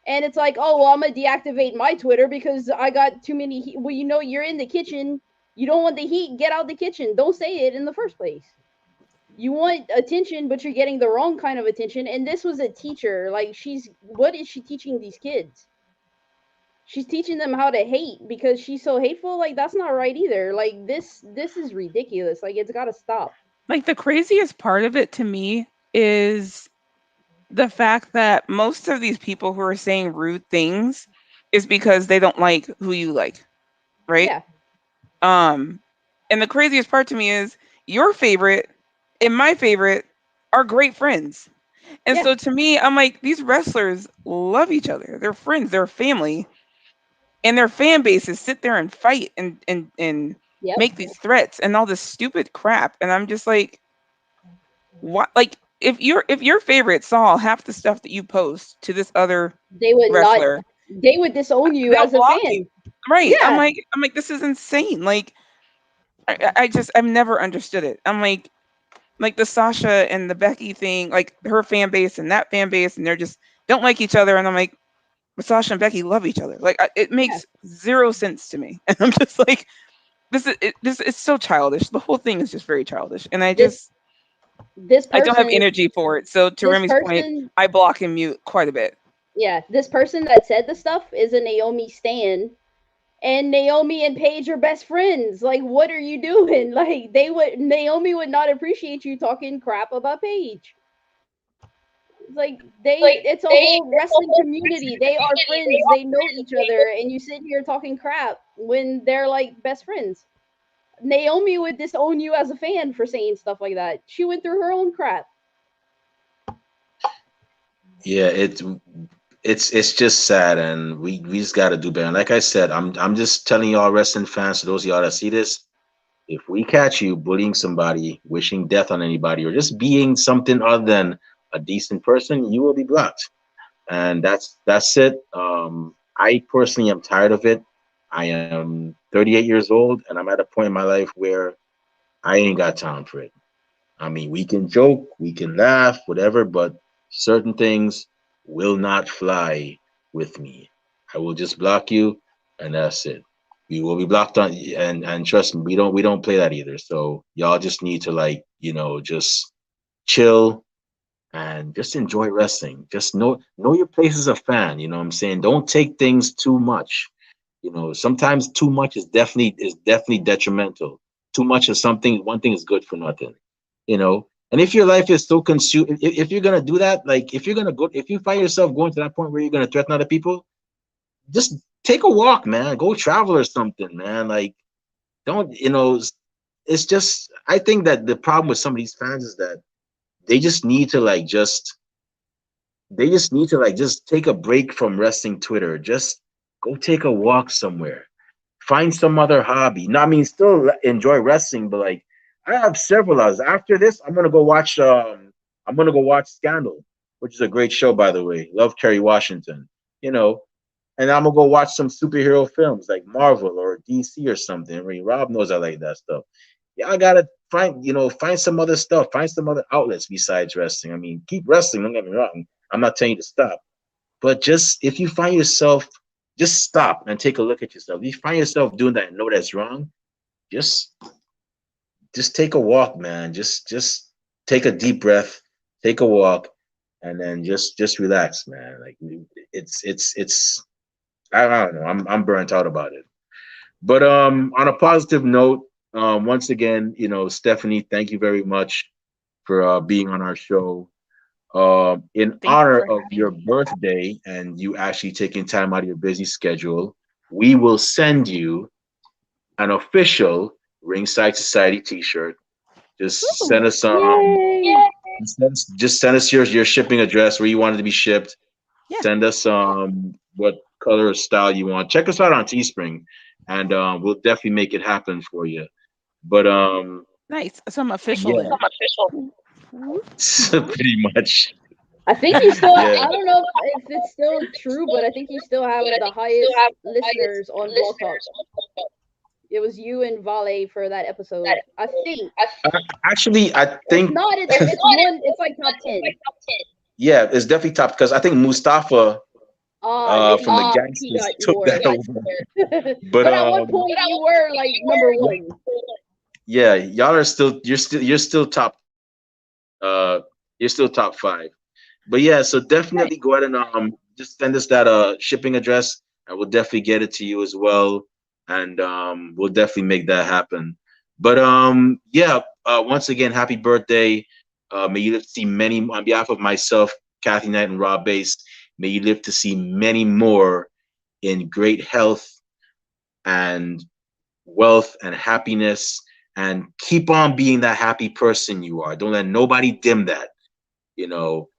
And it's like, oh well, I'm gonna deactivate my Twitter because I got too many well, you know, you're in the kitchen, you don't want the heat, get out the kitchen, don't say it in the first place. You want attention, but you're getting the wrong kind of attention. And this was a teacher. Like, she's what is she teaching these kids? She's teaching them how to hate because she's so hateful. Like, that's not right either. Like, this is ridiculous. Like, it's got to stop. Like the craziest part of it to me is the fact that most of these people who are saying rude things is because they don't like who you like, right? Yeah, Um, and the craziest part to me is your favorite and my favorite are great friends. And yeah, so to me, I'm like, these wrestlers love each other. They're friends, they're family, and their fan bases sit there and fight and yep. make these threats and all this stupid crap. And I'm just like, what? Like, if your favorite saw half the stuff that you post to this other They would not. wrestler, They would disown you they'll as a block you. fan. Right. I'm Yeah, like, this is insane. Like, I've never understood it. I'm like the Sasha and the Becky thing, like her fan base and that fan base, and they're just don't like each other. And I'm like, but Sasha and Becky love each other. Like, it yeah. makes zero sense to me. And I'm just like, this is so childish. The whole thing is just very childish. And This this I don't have person, energy for it. So to this Remy's point, person, I block and mute quite a bit. yeah, this person that said the stuff is a Naomi stan, and Naomi and Paige are best friends. Like, what are you doing? Like, Naomi would not appreciate you talking crap about Paige. Like, it's a whole wrestling community. They are friends. They know each other, and you sit here talking crap when they're like best friends. Naomi would disown you as a fan for saying stuff like that. She went through her own crap. Yeah, it's just sad, and we just got to do better. And like I said, I'm just telling y'all, wrestling fans, to those of y'all that see this, if we catch you bullying somebody, wishing death on anybody, or just being something other than a decent person, you will be blocked. And that's it. I personally am tired of it. I am 38 years old, and I'm at a point in my life where I ain't got time for it. I mean, we can joke, we can laugh, whatever, but certain things will not fly with me. I will just block you, and that's it. We will be blocked on, and trust me, we don't play that either. So y'all just need to, like, just chill and just enjoy wrestling. Just know your place as a fan. You know what I'm saying? Don't take things too much. Sometimes too much is definitely detrimental. Too much of something, one thing is good for nothing. And if your life is so consumed, if you're gonna do that, like if you find yourself going to that point where you're gonna threaten other people, just take a walk, man. Go travel or something, man. Like, don't it's just, I think that the problem with some of these fans is that they just need to like just take a break from wrestling Twitter. Just go take a walk somewhere. Find some other hobby. No, I mean, still enjoy wrestling, but like, I have several others. After this, I'm gonna go watch Scandal, which is a great show, by the way. Love Kerry Washington. You know, and I'm gonna go watch some superhero films like Marvel or DC or something. I mean, Rob knows I like that stuff. Yeah, I gotta find some other stuff, find some other outlets besides wrestling. I mean, keep wrestling. Don't get me wrong. I'm not telling you to stop, but just if you find yourself, just stop and take a look at yourself. If you find yourself doing that and know that's wrong, just just take a walk, man. Just take a deep breath, take a walk, and then just relax, man. Like, it's I don't know. I'm burnt out about it. But on a positive note, once again, Stephanie, thank you very much for being on our show. In Thank you honor for of having your me. birthday and you actually taking time out of your busy schedule, we will send you an official Ringside Society T-shirt. Just send Ooh, us some. Yay! Just send us your shipping address where you want it to be shipped. yeah, Send us what color or style you want. Check us out on Teespring, and we'll definitely make it happen for you. But nice. So I'm official yeah, then. Whoop, whoop. pretty much. I think you still. Yeah. I don't know if it's still true, but I think you still have the highest listeners on Blog Talk. It was you and Vale for that episode. I think. Actually, I If think not, it's one. It's like top 10. yeah, it's definitely top because I think Mustafa Maybe from the he gangsters got took more. that over. But But at one point, you were like number one. yeah, y'all are still you're still top you're still top 5. But yeah, so definitely go ahead and just send us that shipping address and we'll definitely get it to you as well. And we'll definitely make that happen. But yeah, once again, happy birthday. May you live to see many on behalf of myself, Kathy Knight and Rob Bass, may you live to see many more in great health and wealth and happiness and keep on being that happy person you are. Don't let nobody dim that. You know,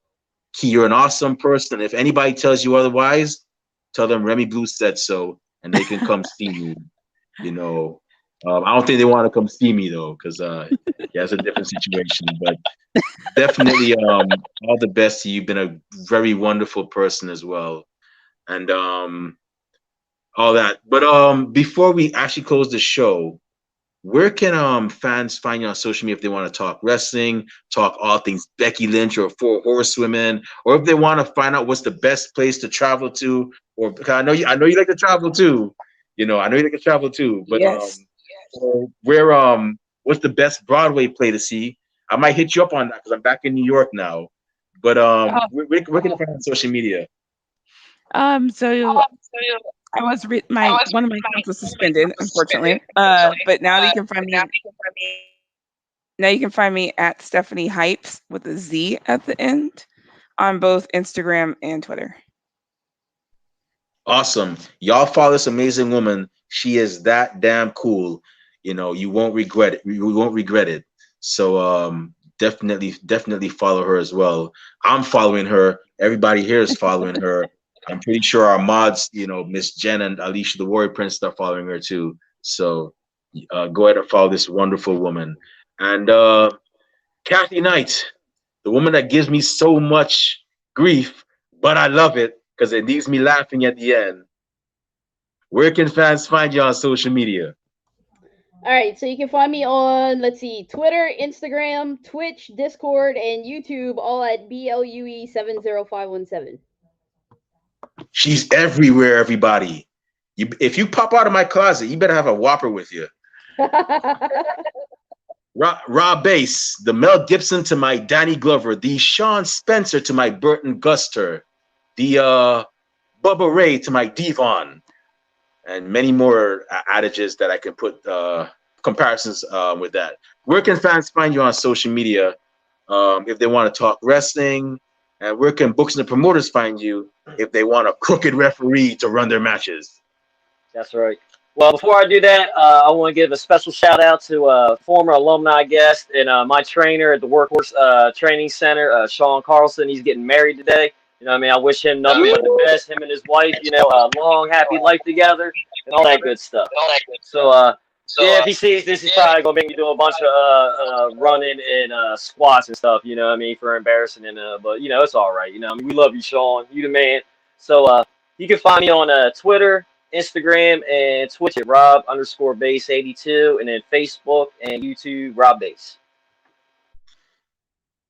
you're an awesome person. If anybody tells you otherwise, tell them Remy Blue said so, and they can come see you. You know, I don't think they want to come see me though, because yeah, it's a different situation. But definitely, all the best to you. You've been a very wonderful person as well, and all that. But before we actually close the show, where can fans find you on social media if they want to talk wrestling, talk all things Becky Lynch or Four Horsewomen, or if they want to find out what's the best place to travel to? Or because I know you like to travel too. You know, I know you like to travel too. But Yes. so where what's the best Broadway play to see? I might hit you up on that because I'm back in New York now. But Oh, where can I find you on social media? so I was my one of my accounts was suspended, unfortunately. But now you can find me. Now you can find me at Stephanie Hypes with a Z at the end on both Instagram and Twitter. Awesome. Y'all follow this amazing woman. She is that damn cool. You know, you won't regret it. You won't regret it. So definitely follow her as well. I'm following her. Everybody here is following her. I'm pretty sure our mods, you know, Miss Jen and Alicia the Warrior Prince are following her too. So go ahead and follow this wonderful woman. And Kathy Knight, the woman that gives me so much grief, but I love it because it leaves me laughing at the end. Where can fans find you on social media? All right, so you can find me on, let's see, Twitter, Instagram, Twitch, Discord, and YouTube, all at BLUE70517. She's everywhere, everybody. If you pop out of my closet, you better have a Whopper with you. Rob Bass, the Mel Gibson to my Danny Glover, the Sean Spencer to my Burton Guster, the Bubba Ray to my Devon, and many more adages that I can put comparisons with that. Where can fans find you on social media if they want to talk wrestling? And where can books and the promoters find you if they want a crooked referee to run their matches? That's right. Well, before I do that, I want to give a special shout out to a former alumni guest and my trainer at the Workhorse Training Center, Sean Carlson. He's getting married today. You know what I mean? I wish him nothing but the best, him and his wife, you know, a long, happy life together and all that good stuff. So, yeah, if he sees this, he's probably going to make me do a bunch of running and squats and stuff, you know what I mean, for embarrassing. But, you know, it's all right. You know, I mean, we love you, Sean. You the man. So you can find me on Twitter, Instagram, and Twitch at Rob_Base82, and then Facebook and YouTube, Rob Base.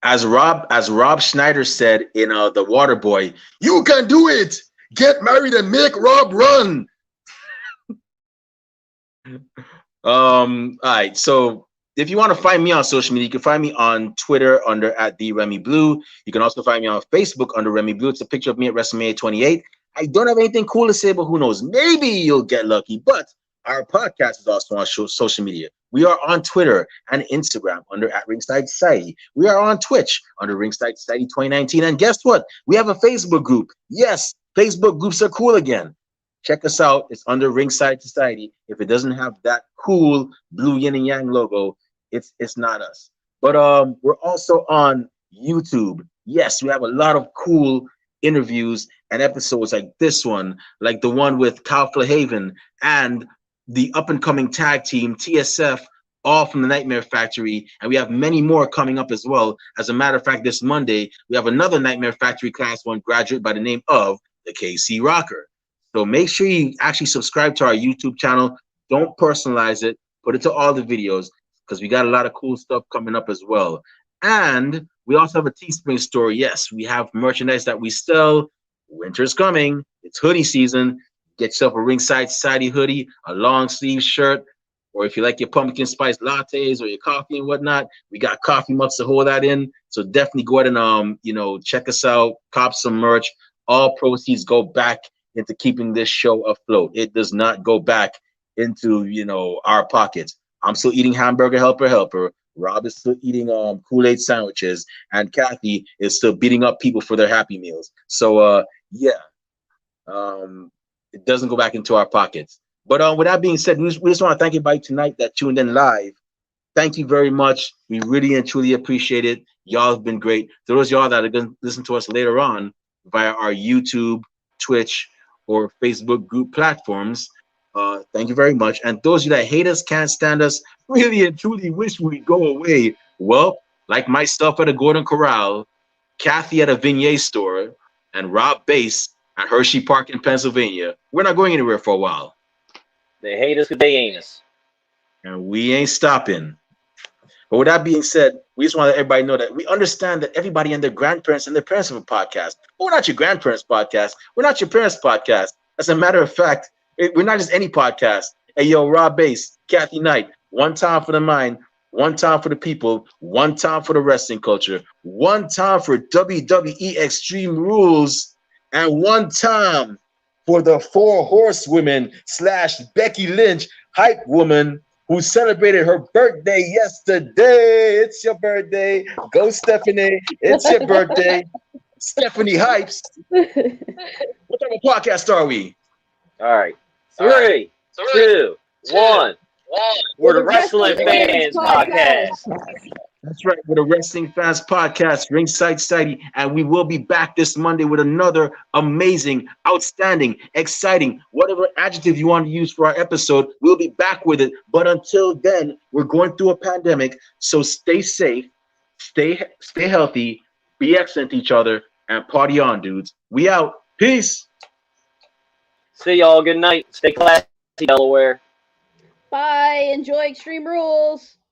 As Rob Schneider said in The Waterboy, you can do it. Get married and make Rob run. All right. So if you want to find me on social media, you can find me on Twitter under @TheRemyBlue. You can also find me on Facebook under Remy Blue. It's a picture of me at WrestleMania 28. I don't have anything cool to say, but who knows? Maybe you'll get lucky. But our podcast is also on social media. We are on Twitter and Instagram under @Ringside Society. We are on Twitch under Ringside Society 2019. And guess what? We have a Facebook group. Yes, Facebook groups are cool again. Check us out. It's under Ringside Society. If it doesn't have that cool blue yin and yang logo, it's not us. But we're also on YouTube. Yes, we have a lot of cool interviews and episodes like this one, like the one with Kyle Flahaven and the up and coming tag team TSF all from the Nightmare Factory, and we have many more coming up as well. As a matter of fact, this Monday, we have another Nightmare Factory Class 1 graduate by the name of the KC Rocker. So make sure you actually subscribe to our YouTube channel. Don't personalize it. Put it to all the videos because we got a lot of cool stuff coming up as well. And we also have a Teespring store. Yes, we have merchandise that we sell. Winter's coming. It's hoodie season. Get yourself a Ringside Society hoodie, a long sleeve shirt, or if you like your pumpkin spice lattes or your coffee and whatnot, we got coffee mugs to hold that in. So definitely go ahead and check us out, cop some merch. All proceeds go back into keeping this show afloat. It does not go back into our pockets. I'm still eating hamburger helper. Rob is still eating Kool-Aid sandwiches, and Kathy is still beating up people for their Happy Meals. So it doesn't go back into our pockets. But with that being said, we just want to thank everybody tonight that tuned in live. Thank you very much. We really and truly appreciate it. Y'all have been great. For those of y'all that are going to listen to us later on via our YouTube, Twitch, or Facebook group platforms, thank you very much. And those of you that hate us, can't stand us, really and truly wish we'd go away. Well, like myself at a Gordon Corral, Kathy at a Vignette store, and Rob Bass at Hershey Park in Pennsylvania, we're not going anywhere for a while. They hate us because they ain't us. And we ain't stopping. But with that being said, we just want to let everybody know that we understand that everybody and their grandparents and their parents have a podcast. But we're not your grandparents' podcast. We're not your parents' podcast. As a matter of fact, we're not just any podcast. Hey, yo, Rob Bass, Kathy Knight, one time for the mind, one time for the people, one time for the wrestling culture, one time for WWE Extreme Rules, and one time for the 4 horsewomen / Becky Lynch, hype woman, who celebrated her birthday yesterday. It's your birthday. Go, Stephanie. It's your birthday. Stephanie Hypez. What type of podcast are we? All right. 3, 2, 1. We're the Wrestling Fans Podcast. That's right. We're the Wrestling Fans Podcast, Ringside Society, and we will be back this Monday with another amazing, outstanding, exciting, whatever adjective you want to use for our episode. We'll be back with it. But until then, we're going through a pandemic, so stay safe, stay healthy, be excellent to each other, and party on, dudes. We out. Peace. See y'all. Good night. Stay classy, Delaware. Bye. Enjoy Extreme Rules.